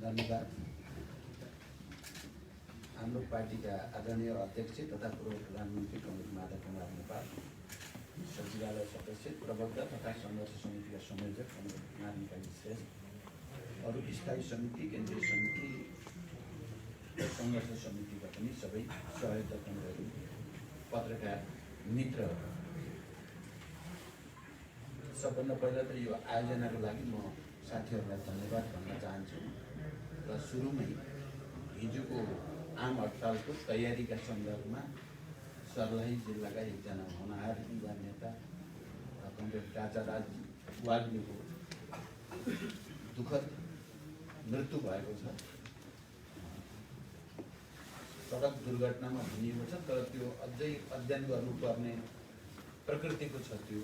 धन्यवाद। हाम्रो पार्टीका आदरणीय अध्यक्ष तथा पूर्व प्रधानमन्त्री कमरेड माधव कुमार नेपाल, सचिवालय सदस्य प्रवक्ता तथा सङ्घर्ष समितिका संयोजक कमरेड नारायण काजी श्रेष्ठ, अरू स्थायी समिति, केन्द्रीय समिति, सङ्घर्ष समितिका पनि सबै सहयोगकर्मीहरू, पत्रकार मित्रहरू, सबभन्दा पहिला त यो आयोजनाको लागि म साथीहरूलाई धन्यवाद भन्न चाहन्छु। र सुरुमै हिजोको आम हडतालको तयारीका सन्दर्भमा सर्लाही जिल्लाका एकजना होनहार युवा नेता कमरेड राजाराज वाग्लेको दुःखद मृत्यु भएको छ। सडक दुर्घटनामा भनिएको छ, तर त्यो अझै अध्ययन गर्नुपर्ने प्रकृतिको छ। त्यो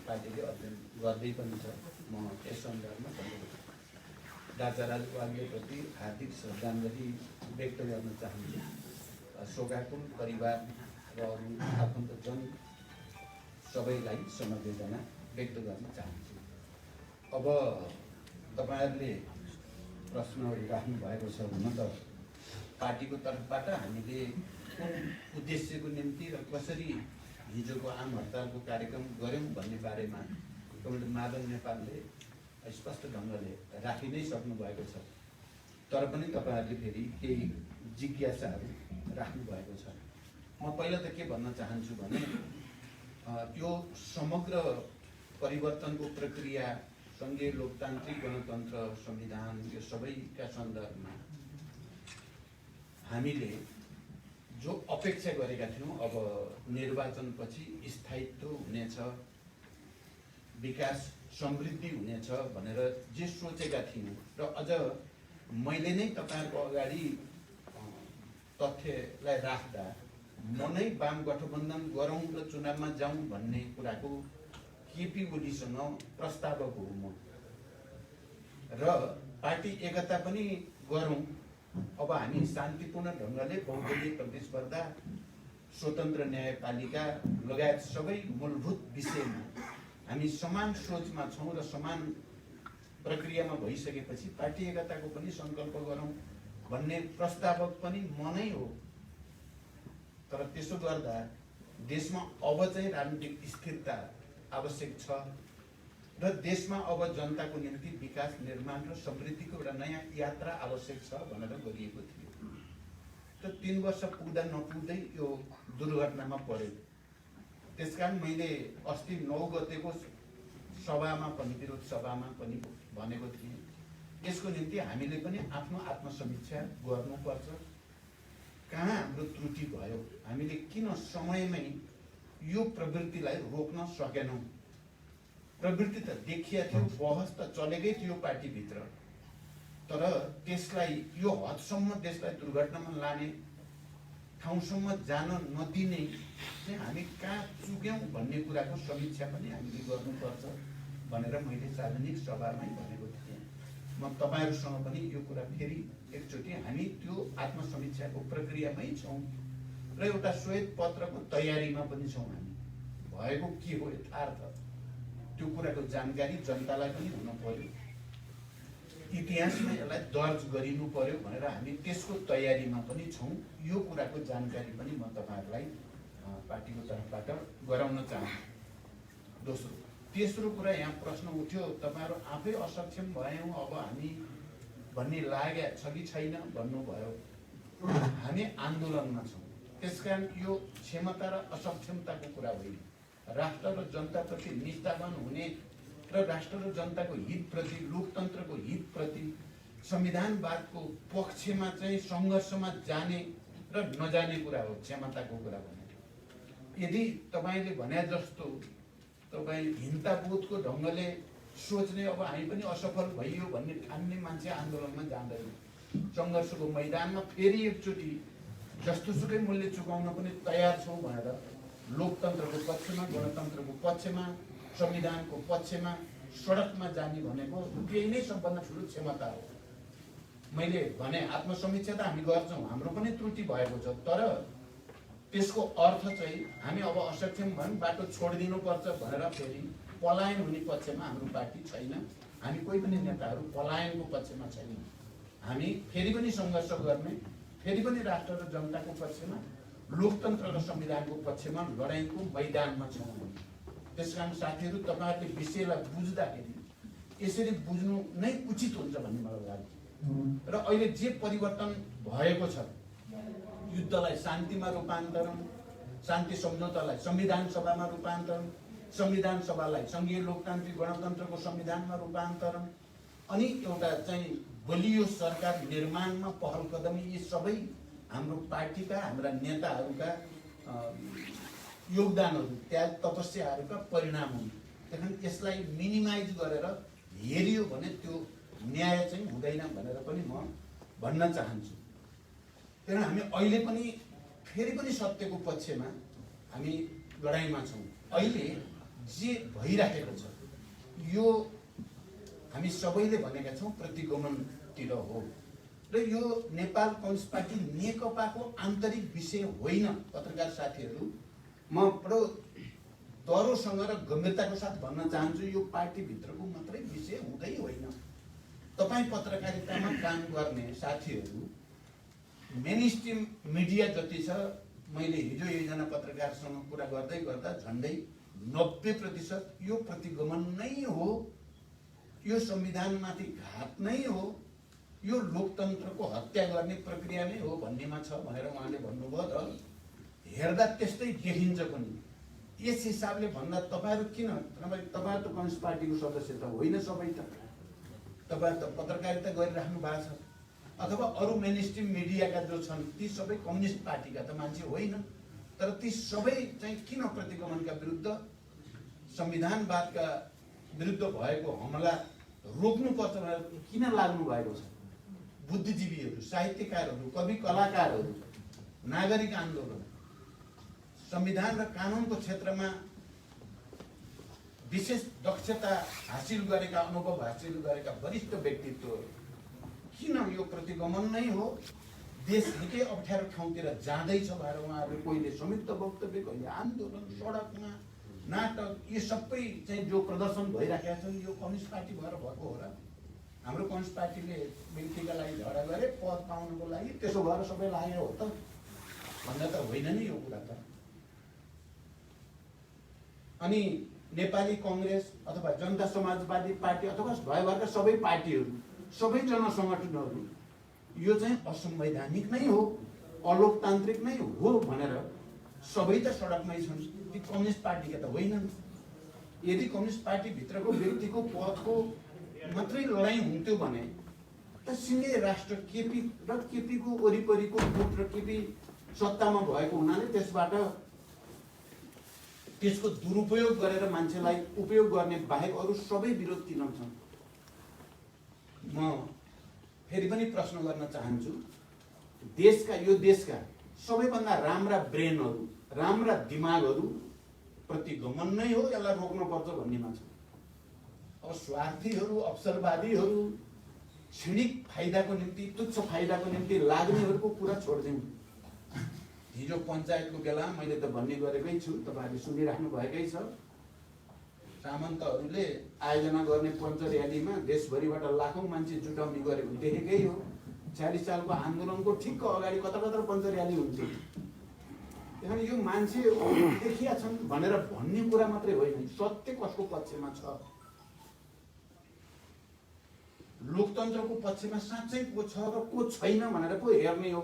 पार्टीले अध्ययन गर्दै पनि छ। म यस सन्दर्भमा राजाराज वाग्लेप्रति हार्दिक श्रद्धाञ्जली व्यक्त गर्न चाहन्छु। शोकाकुल परिवार र अरू आफन्तजन सबैलाई समवेदना व्यक्त गर्न चाहन्छु। अब तपाईहरुले प्रश्नहरू राख्नु भएको छ। हुन त पार्टीको तर्फबाट हामीले कुन उद्देश्यको निम्ति र कसरी हिजोको आम हडतालको कार्यक्रम गर्यौं भन्ने बारेमा कमरेड माधव नेपालले स्पष्ट ढङ्गले राखि नै सक्नु भएको छ। तर पनि तपाईहरुले फेरि केही जिज्ञासाहरू राख्नु भएको छ। म पहिला त के भन्न चाहन्छु भने यो समग्र परिवर्तनको प्रक्रिया, संघीय लोकतान्त्रिक गणतन्त्र संविधान, यो सबैका सन्दर्भमा हामीले जो अपेक्षा गरेका थियौं, अब निर्वाचनपछि स्थायित्व हुनेछ, विकास समृद्धि हुनेछ भनेर जे सोचेका थियौं, र अझ मैले नै तपाईहरुको अगाडि तथ्यलाई राख्दा म नै वाम गठबन्धन गरौं र चुनावमा जाउँ भन्ने कुराको केपी ओलीसँग प्रस्तावक हो म। र पार्टी एकता पनि गरौं। अब हामी शान्तिपूर्ण ढङ्गले बहुदलीय प्रतिस्पर्धा, स्वतन्त्र न्यायपालिका लगायत सबै मूलभूत विषयमा हामी समान सोचमा छौं र समान प्रक्रियामा भइसकेपछि पार्टी एकताको पनि संकल्प गरौं भन्ने प्रस्तावक पनि म नै हो। तर त्यसो गर्दा देशमा अब चाहिँ राजनीतिक स्थिरता आवश्यक छ र देशमा अब जनताको निम्ति विकास, निर्माण र समृद्धिको एउटा नयाँ यात्रा आवश्यक छ भनेर गरिएको थियो। त 3 वर्ष पुग्दा नपुग्दै यो दुर्घटनामा पर्यो। त्यसकारण मैले अस्ति 9 गतेको सभामा पनि, विरोध सभामा पनि भनेको थिएँ, यसको निम्ति हामीले पनि आफ्नो आत्मसमीक्षा गर्नुपर्छ। कहाँ हाम्रो त्रुटि भयो, हामीले किन समयमै यो प्रवृत्तिलाई रोक्न सकेनौं। प्रवृत्ति त देखिया थियो, बहस त चलेकै थियो पार्टीभित्र, तर त्यसलाई यो हदसम्म देशलाई दुर्घटनामा लाने ठाउँसम्म जान नदिने चाहिँ हामी कहाँ चुक्यौं भन्ने कुराको समीक्षा पनि हामीले गर्नुपर्छ भनेर मैले सार्वजनिक सभामै भनेको थिएँ। म तपाईहरुसँग पनि यो कुरा फेरि एकचोटि हामी त्यो आत्मसमीक्षाको प्रक्रियामै छौं र एउटा श्वेत पत्रको तयारीमा पनि छौं। हामी भएको के हो यथार्थ त्यो कुराको जानकारी जनतालाई पनि हुन पर्यो, इतिहासमा यसलाई दर्ज गरिनु पर्यो भनेर हामी त्यसको तयारीमा पनि छौं। यो कुराको जानकारी पनि म तपाईहरुलाई पार्टीको तर्फबाट गराउन चाहन्छु। दोस्रो, तेस्रो कुरा यहाँ प्रश्न उठ्यो, तपाईहरु आफै असक्षम भयौं अब हामी भन्ने लाग्या छ कि छैन भन्नुभयो। हामी आन्दोलनमा छौं, त्यसकारण यो क्षमता र असक्षमताको कुरा होइन। राष्ट्र र जनताप्रति निष्ठावान हुने र राष्ट्र र जनताको हितप्रति, लोकतन्त्रको हितप्रति, संविधानवादको पक्षमा चाहिँ संघर्षमा जाने र नजाने कुरा हो क्षमताको कुरा भने। यदि तपाईले भने जस्तो तपाई हिंसाबोधको ढङ्गले सोच्ने, अब हामी पनि असफल भइयो भन्ने ठान्ने मान्छे आन्दोलनमा जाँदैन। संघर्षको मैदानमा फेरि एकचोटि जस्तोसुकै मूल्य चुकाउन पनि तयार छौं भनेर लोकतन्त्रको पक्षमा, गणतन्त्रको पक्षमा, संविधानको पक्षमा सडकमा जाने भनेको त्यही नै सबभन्दा ठुलो क्षमता हो। मैले भने आत्मसमीक्षा त हामी गर्छौं, हाम्रो पनि त्रुटि भएको छ, तर त्यसको अर्थ चाहिँ हामी अब असक्षम भयौं, बाटो छोडिदिनुपर्छ भनेर फेरि पलायन हुने पक्षमा हाम्रो पार्टी छैन। हामी कोही पनि नेताहरू पलायनको पक्षमा छैनौं। हामी फेरि पनि सङ्घर्ष गर्ने, फेरि पनि राष्ट्र र जनताको पक्षमा, लोकतन्त्र र संविधानको पक्षमा लडाईँको मैदानमा छौँ। त्यसकारण साथीहरू, तपाईँहरूले विषयलाई बुझ्दाखेरि यसरी बुझ्नु नै उचित हुन्छ भन्ने मलाई लाग्छ। र अहिले जे परिवर्तन भएको छ, युद्धलाई शान्तिमा रूपान्तरण, शान्ति सम्झौतालाई संविधान सभामा रूपान्तरण, संविधान सभालाई संघीय लोकतान्त्रिक गणतन्त्रको संविधानमा रूपान्तरण, अनि एउटा चाहिँ बलियो सरकार निर्माणमा पहल कदमी, यी सबै हाम्रो पार्टीका, हाम्रा नेताहरूका योगदानहरू, त्याग तपस्याहरूका परिणाम हुन्। त्यहाँदेखि यसलाई मिनिमाइज गरेर हेरियो भने त्यो न्याय चाहिँ हुँदैन भनेर पनि म भन्न चाहन्छु। त्यहाँदेखि हामी अहिले पनि फेरि पनि सत्यको पक्षमा हामी लडाइँमा छौँ। अहिले जे भइराखेको छ यो हामी सबैले भनेका छौँ प्रतिगमनतिर हो, र यो नेपाल कम्युनिस्ट पार्टी नेकपाको आन्तरिक विषय होइन। पत्रकार साथीहरू, म बडो दरोसँग र गम्भीरताको साथ भन्न चाहन्छु, यो पार्टीभित्रको मात्रै विषय हुँदै होइन। तपाईँ पत्रकारितामा काम गर्ने साथीहरू, मेन स्ट्रिम मिडिया जति छ, मैले हिजो एकजना पत्रकारसँग कुरा गर्दै गर्दा झन्डै 90% यो प्रतिगमन नै हो, यो संविधानमाथि घात नै हो, यो लोकतन्त्रको हत्या गर्ने प्रक्रिया नै हो भन्नेमा छ भनेर उहाँले भन्नुभयो। र हेर्दा त्यस्तै देखिन्छ पनि। यस हिसाबले भन्दा तपाईँहरू किन, तपाईँहरू त कम्युनिस्ट पार्टीको सदस्य त होइन सबै, त तपाईँहरू त पत्रकारिता गरिराख्नु भएको छ, अथवा अरू मेन स्ट्रिम मिडियाका जो छन् ती सबै कम्युनिस्ट पार्टीका त मान्छे होइन। तर ती सबै चाहिँ किन प्रतिगमनका विरुद्ध, संविधानवादका विरुद्ध भएको हमला रोक्नुपर्छ भनेर किन लाग्नु भएको छ? बुद्धिजीवीहरू, साहित्यकारहरू, कवि कलाकारहरू, नागरिक आन्दोलन, संविधान र कानुनको क्षेत्रमा विशेष दक्षता हासिल गरेका, अनुभव हासिल गरेका वरिष्ठ व्यक्तित्वहरू किन यो प्रतिगमन नै हो? देश निकै अप्ठ्यारो ठाउँतिर जाँदैछ भनेर उहाँहरूले कहिले संयुक्त वक्तव्य, कहिले आन्दोलन, सडकमा नाटक, यो सबै चाहिँ जो प्रदर्शन भइराखेका छन् यो कम्युनिस्ट पार्टी भएर भएको हो र? हाम्रो कम्युनिस्ट पार्टीले व्यक्तिका लागि झगडा गरे पद पाउनको लागि, त्यसो भएर सबै लाग्यो हो त भन्दा त होइन नि यो कुरा त। अनि नेपाली कङ्ग्रेस अथवा जनता समाजवादी पार्टी अथवा भएभरका सबै पार्टीहरू, सबै जनसङ्गठनहरू यो चाहिँ असंवैधानिक नै हो, अलोकतान्त्रिक नै हो भनेर सबै त सडकमै छन्। ती कम्युनिस्ट पार्टीका त होइनन्। यदि कम्युनिस्ट पार्टीभित्रको व्यक्तिको पदको मात्रै लडाइँ हुन्थ्यो भने त सिङ्गै राष्ट्र केपी र केपीको वरिपरिको गुट र केपी सत्तामा भएको हुनाले त्यसबाट त्यसको दुरुपयोग गरेर मान्छेलाई उपयोग गर्ने बाहेक अरू सबै विरोध किन छन्? म फेरि पनि प्रश्न गर्न चाहन्छु, यो देशका सबैभन्दा राम्रा ब्रेनहरू, राम्रा दिमागहरू प्रतिगमन नै हो, यसलाई रोक्नुपर्छ भन्नेमा छ। अब स्वार्थीहरू, अवसरवादीहरू, क्षणिक फाइदाको निम्ति, तुच्छ फाइदाको निम्ति लाग्नेहरूको कुरा छोडिदिउँ। हिजो पञ्चायतको बेला मैले त भन्ने गरेकै छु, तपाईँहरूले सुनिराख्नु भएकै छ। सामन्तहरूले आयोजना गर्ने पञ्च र्यालीमा देशभरिबाट लाखौँ मान्छे जुटाउने गरेको देखेकै हो। 46 सालको आन्दोलनको ठिक्क अगाडि कता कता पञ्च र्याली हुन्थ्यो। त्यहाँदेखि यो मान्छे देखिया छन् भनेर भन्ने कुरा मात्रै होइन, सत्य कसको पक्षमा छ, लोकतन्त्रको पक्षमा साँच्चै को छ र को छैन भनेर पो हेर्ने हो।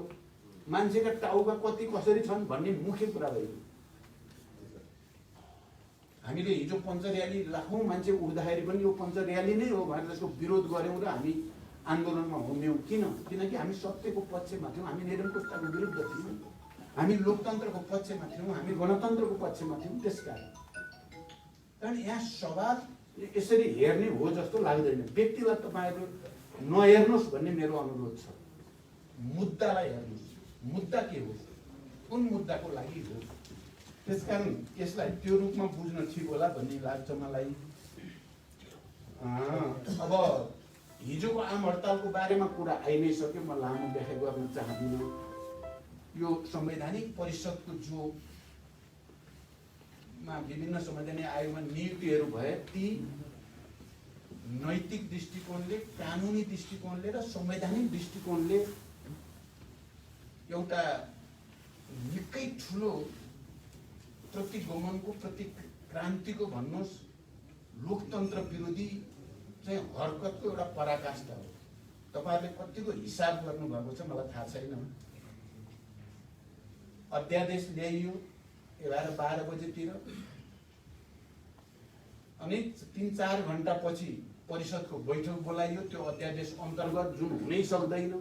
मान्छेका टाउका कति कसरी छन् भन्ने मुख्य कुरा भयो। हामीले हिजो पञ्च र्याली लाखौँ मान्छे उठ्दाखेरि पनि यो पञ्च र्याली नै हो भनेर त्यसको विरोध गऱ्यौँ र हामी आन्दोलनमा होम्यौँ। किनकि हामी सत्यको पक्षमा थियौँ, हामी निरङ्कुशताको विरुद्ध थियौँ, हामी लोकतन्त्रको पक्षमा थियौँ, हामी गणतन्त्रको पक्षमा थियौँ। त्यसकारण यहाँ सवाल यसरी हेर्ने हो जस्तो लाग्दैन। व्यक्तिलाई तपाईँहरू नहेर्नुहोस् भन्ने मेरो अनुरोध छ, मुद्दालाई हेर्नुहोस्। मुद्दा के हो, कुन मुद्दाको लागि हो? त्यसकारण यसलाई त्यो रूपमा बुझ्न ठिक होला भन्ने लाग्छ मलाई। अब हिजोको आम हडतालको बारेमा कुरा आइ नै सक्यो, म लामो व्याख्या गर्न चाहदिनँ। यो संवैधानिक परिषदको जो विभिन्न संवैधानिक आयोगमा नियुक्तिहरू भए ती नैतिक दृष्टिकोणले, कानुनी दृष्टिकोणले र संवैधानिक दृष्टिकोणले एउटा निकै ठुलो प्रतिगमनको, प्रतिक्रान्तिको भन्नुहोस्, लोकतन्त्र विरोधी चाहिँ हरकतको एउटा पराकाष्ठा हो। तपाईहरुले कतिको हिसाब गर्नुभएको छ मलाई थाहा छैन। अध्यादेश ल्याइयो 11-12 बजेतिर अनि 3-4 घण्टा पछि परिषदको बैठक बोलाइयो। त्यो अध्यादेश अन्तर्गत जुन हुनै सक्दैन,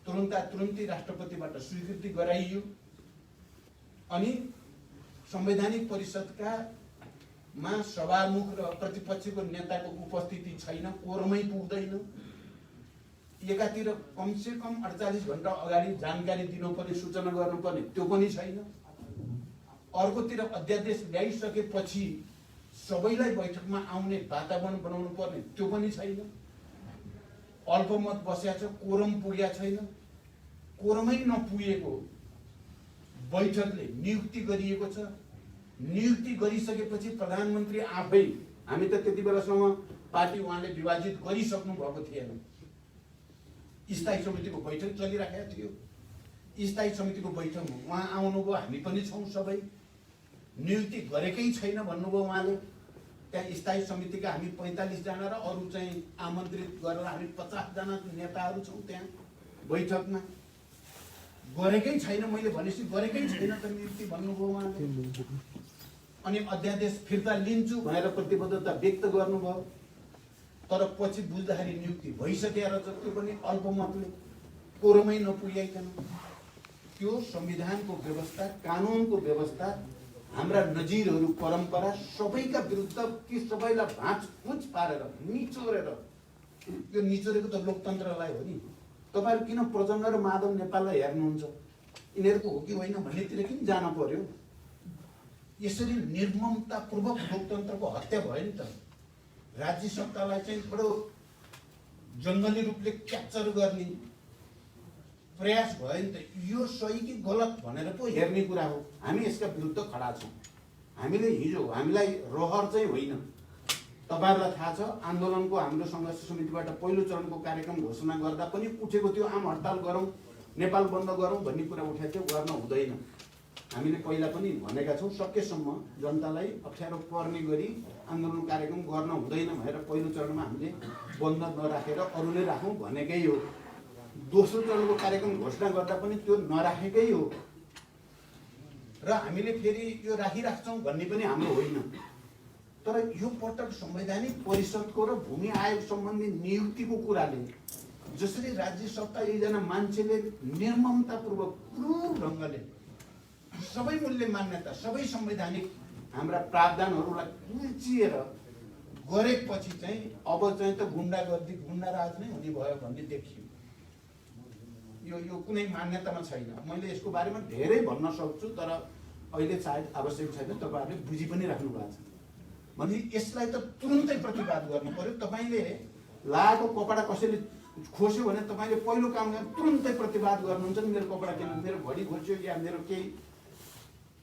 तुरुन्तै राष्ट्रपतिबाट स्वीकृति गराइयो अनि संवैधानिक परिषदका मा सभामुख र प्रतिपक्षको नेताको उपस्थिति छैन, कोरमै पुग्दैन। एकातिर कमसे कम 48 घण्टा अगाडि जानकारी दिनुपर्ने, सूचना गर्नुपर्ने, त्यो पनि छैन। अर्कोतिर अध्यादेश ल्याइसकेपछि सबैलाई बैठकमा आउने वातावरण बनाउनु पर्ने, त्यो पनि छैन। अल्पमत बसेको छ, कोरम पुगेको छैन। कोरमै नपुगेको बैठकले नियुक्ति गरिएको छ। नियुक्ति गरिसकेपछि प्रधानमन्त्री आफै, हामी त त्यति बेलासम्म पार्टी उहाँले विभाजित गरिसक्नु भएको थिएन, स्थायी समितिको बैठक चलिरहेको थियो। स्थायी समितिको बैठकमा उहाँ आउनुभयो, हामी पनि छौं सबै। नियुक्ति गरेकै छैन भन्नुभयो उहाँले। त्यहाँ स्थायी समितिका हामी 45 जना र अरु चाहिँ आमन्त्रित गरेर हामी 50 जना नेताहरू छौं त्यहाँ बैठकमा। गरेकै छैन, मैले भनेपछि गरेकै छैन त नियुक्ति भन्नुभयो उहाँले। अनि अध्यादेश फिर्ता लिन्छु भनेर प्रतिबद्धता व्यक्त गर्नुभयो, तर पछि बुझ्दाखेरि नियुक्ति भइसकेर त्यो पनि अल्पमतले, कोरमै नपुग्याइकन। त्यो संविधानको व्यवस्था, कानुनको व्यवस्था, हाम्रा नजिरहरू, परम्परा सबैका विरुद्ध कि सबैलाई भाँचकुच पारेर निचोरेर, यो निचोरेको त लोकतन्त्रलाई हो नि। तपाईहरु किन प्रचण्ड र माधव नेपाललाई हेर्नुहुन्छ? यिनीहरूको हो कि होइन भन्नेतिर किन जान पर्यो? यसरी निर्ममतापूर्वक लोकतन्त्रको हत्या भयो नि त। राज्य सत्तालाई चाहिँ बडो जंगली रूपले क्याप्चर गर्ने प्रयास भयो नि त। यो सही कि गलत भनेर पो हेर्ने कुरा हो। हामी यसका विरुद्ध खडा छौं। हामीले हिजो हामीलाई रहर चाहिँ होइन, तपाईहरुलाई थाहा छ आन्दोलनको हाम्रो संघर्ष समितिबाट पहिलो चरणको कार्यक्रम घोषणा गर्दा पनि उठेको थियो, आम हडताल गरौं, नेपाल बन्द गरौं भन्ने कुरा उठेको थियो। गर्न हुँदैन। हामीले पहिला पनि भनेका छौं, सकेसम्म जनतालाई अप्ठ्यारो पर्ने गरी आन्दोलन कार्यक्रम गर्न हुँदैन भनेर पहिलो चरणमा हामीले बन्द नराखेर अरु नै राखौं भनेकै हो। दोस्रो चरणको कार्यक्रम घोषणा गर्दा पनि त्यो नराखेकै हो र हामीले फेरि यो राखिराख्छौं भन्ने पनि हाम्रो होइन। तर यो पटक संवैधानिक परिषदको र भूमि आयोग सम्बन्धी नियुक्तिको कुराले जसरी राज्य सत्ता एकजना मान्छेले निर्ममतापूर्वक क्रूर ढंगले सबै मूल्य मान्यता, सबै संवैधानिक हाम्रा प्रावधानहरूलाई कुल्चिएर गरेपछि चाहिँ अब चाहिँ त गुण्डागर्दी, गुण्डाराज नै हुने भयो भन्ने देखियो। यो कुनै मान्यतामा छैन। मैले यसको बारेमा धेरै भन्न सक्छु, तर अहिले सायद आवश्यक छैन। तपाईहरुले बुझि पनि राख्नु भएको छ भने यसलाई त तुरुन्तै प्रतिवाद गर्नु पर्यो। तपाईले लागेको कपडा कसैले खोस्यो भने तपाईले पहिलो काम गर्न तुरुन्तै प्रतिवाद गर्नुहुन्छ नि। मेरो कपडा किन, मेरो घडी खोस्यो या मेरो केही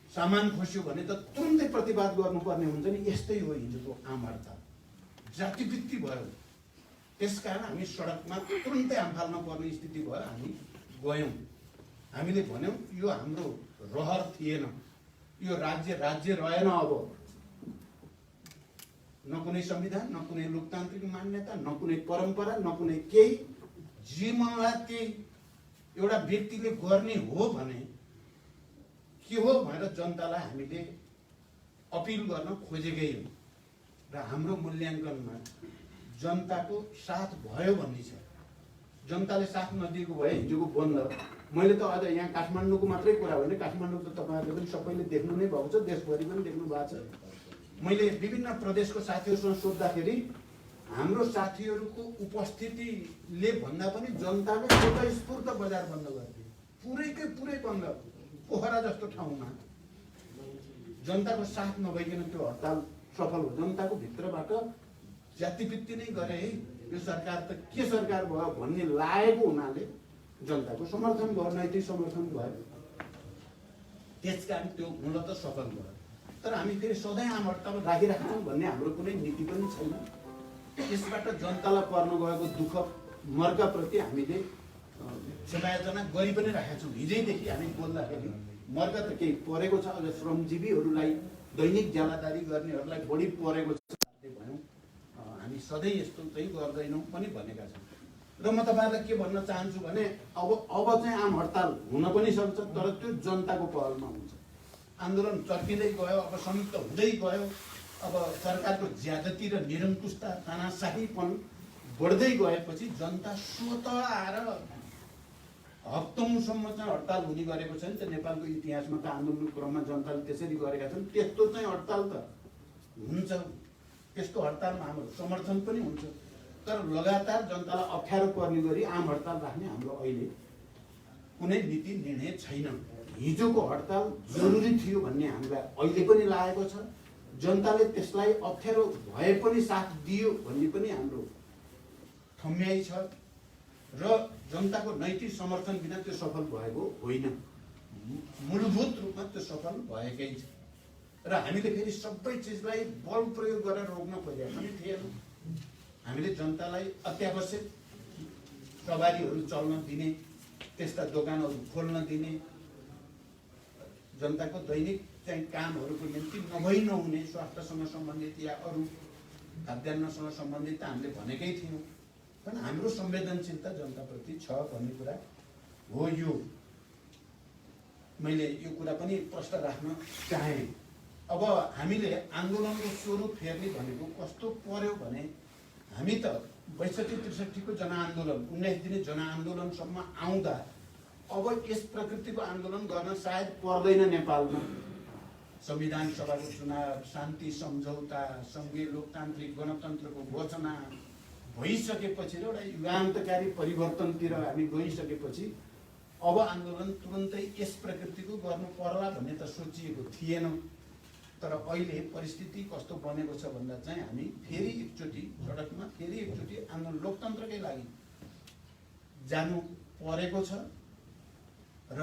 सामान खोस्यो भने त तुरुन्तै प्रतिवाद गर्नुपर्ने हुन्छ नि। यस्तै हो हिजोको आम हडताल, जातिभित्ति भयो। त्यसकारण हामी सडकमा तुरुन्तै हाम फाल्न पर्ने स्थिति भयो। हामी गयौं, हामीले भन्यौं यो हाम्रो रहर थिएन, यो राज्य रहेन। अब न कुनै संविधान, न कुनै लोकतान्त्रिक मान्यता, न कुनै परम्परा, न कुनै केही। जे मनलाई त्यही एउटा व्यक्तिले गर्ने हो भने के हो भनेर जनतालाई हामीले अपिल गर्न खोजेकै हो र हाम्रो मूल्याङ्कनमा जनताको साथ भयो भन्ने छ। जनताले साथ नदिएको भए हिजोको बन्द, मैले त अझ यहाँ काठमाडौँको मात्रै कुरा भने, काठमाडौँ त तपाईहरुले पनि सबैले देख्नु नै भएको छ, देशभरि पनि देख्नु भएको छ। मैले विभिन्न प्रदेशको साथीहरुसँग सोध्दाखेरि हाम्रो साथीहरुको उपस्थितिले भन्दा पनि जनताले स्वतःस्फूर्त बजार बन्द गर्थे, पुरै बन्द, पोखरा जस्तो ठाउँमा। जनताको साथ नभइकन त्यो हडताल सफल हो। जनताको भित्रबाट जातिभित्ति नै गरे है यो सरकार त के सरकार भयो भन्ने लागेको हुनाले जनताको समर्थन भयो, नैतिक समर्थन भयो। त्यसकारण त्यो मूलतः सफल भयो। तर तर हामी फेरि सधैँ आम हडताल राखिराख्छौँ भन्ने हाम्रो कुनै नीति पनि छैन। यसबाट जनतालाई पर्न गएको दुःख मर्काप्रति हामीले क्षमायाचना गरि पनि राखेका छौँ। हिजैदेखि हामी बोल्दाखेरि मर्का त केही परेको छ, अझ श्रमजीवीहरूलाई दैनिक ज्यालादारी गर्नेहरूलाई बढी परेको छ भयौँ। हामी सधैँ यस्तो चाहिँ गर्दैनौँ पनि भनेका छौँ। र म तपाईँहरूलाई के भन्न चाहन्छु भने अब चाहिँ आम हडताल हुन पनि सक्छ, तर त्यो जनताको पहलमा हुन्छ। आन्दोलन चर्किँदै गयो, अब संयुक्त हुँदै गयो, अब सरकारको ज्यादती र निरङ्कुशता तानाशाहीपन बढ्दै गएपछि जनता स्वतः आएर हप्तौँसम्म चाहिँ हडताल हुने गरेको छ नि त। नेपालको इतिहासमा त आन्दोलनको क्रममा जनताले त्यसरी गरेका छन्। त्यस्तो चाहिँ हडताल त हुन्छ, त्यस्तो हडतालमा हाम्रो समर्थन पनि हुन्छ। तर लगातार जनतालाई अप्ठ्यारो पर्ने गरी आम हडताल राख्ने हाम्रो अहिले कुनै नीति निर्णय छैन। हिजोको हडताल जरुरी थियो भन्ने हामीलाई अहिले पनि लागेको छ। जनताले त्यसलाई अप्ठ्यारो भए पनि साथ दियो भन्ने पनि हाम्रो ठम्याइ छ र जनताको नैतिक समर्थन बिना त्यो सफल भएको होइन। मूलभूत रूपमा त्यो सफल भएकै छ र हामीले फेरि सबै चिजलाई बल प्रयोग गरेर रोक्न खोजेका पनि थिएनौँ। हामीले जनतालाई अत्यावश्यक सवारीहरू चल्न दिने, त्यस्ता दोकानहरू खोल्न दिने, जनताको दैनिक चाहिँ कामहरूको निम्ति नभई नहुने स्वास्थ्यसँग सम्बन्धित या अरू खाद्यान्नसँग सम्बन्धित त हामीले भनेकै थियौँ। तर हाम्रो संवेदनशीलता जनताप्रति छ भन्ने कुरा हो। यो मैले यो कुरा पनि प्रश्न राख्न चाहेँ। अब हामीले आन्दोलनको स्वरूप फेर्ने भनेको कस्तो पर्यो भने, हामी त ६२-६३ को जनआन्दोलन 19 दिने जनआन्दोलनसम्म आउँदा अब यस प्रकृतिको आन्दोलन गर्न सायद पर्दैन नेपालमा। संविधान सभाको चुनाव, शान्ति सम्झौता, सङ्घीय लोकतान्त्रिक गणतन्त्रको घोषणा भइसकेपछि र एउटा युगान्तकारी परिवर्तनतिर हामी गइसकेपछि अब आन्दोलन तुरन्तै यस प्रकृतिको गर्नु पर्ला भन्ने त सोचिएको थिएन। तर अहिले परिस्थिति कस्तो बनेको छ भन्दा चाहिँ हामी फेरि एकचोटि सडकमा, फेरि एकचोटि आन्दोलन लोकतन्त्रकै लागि जानु परेको छ र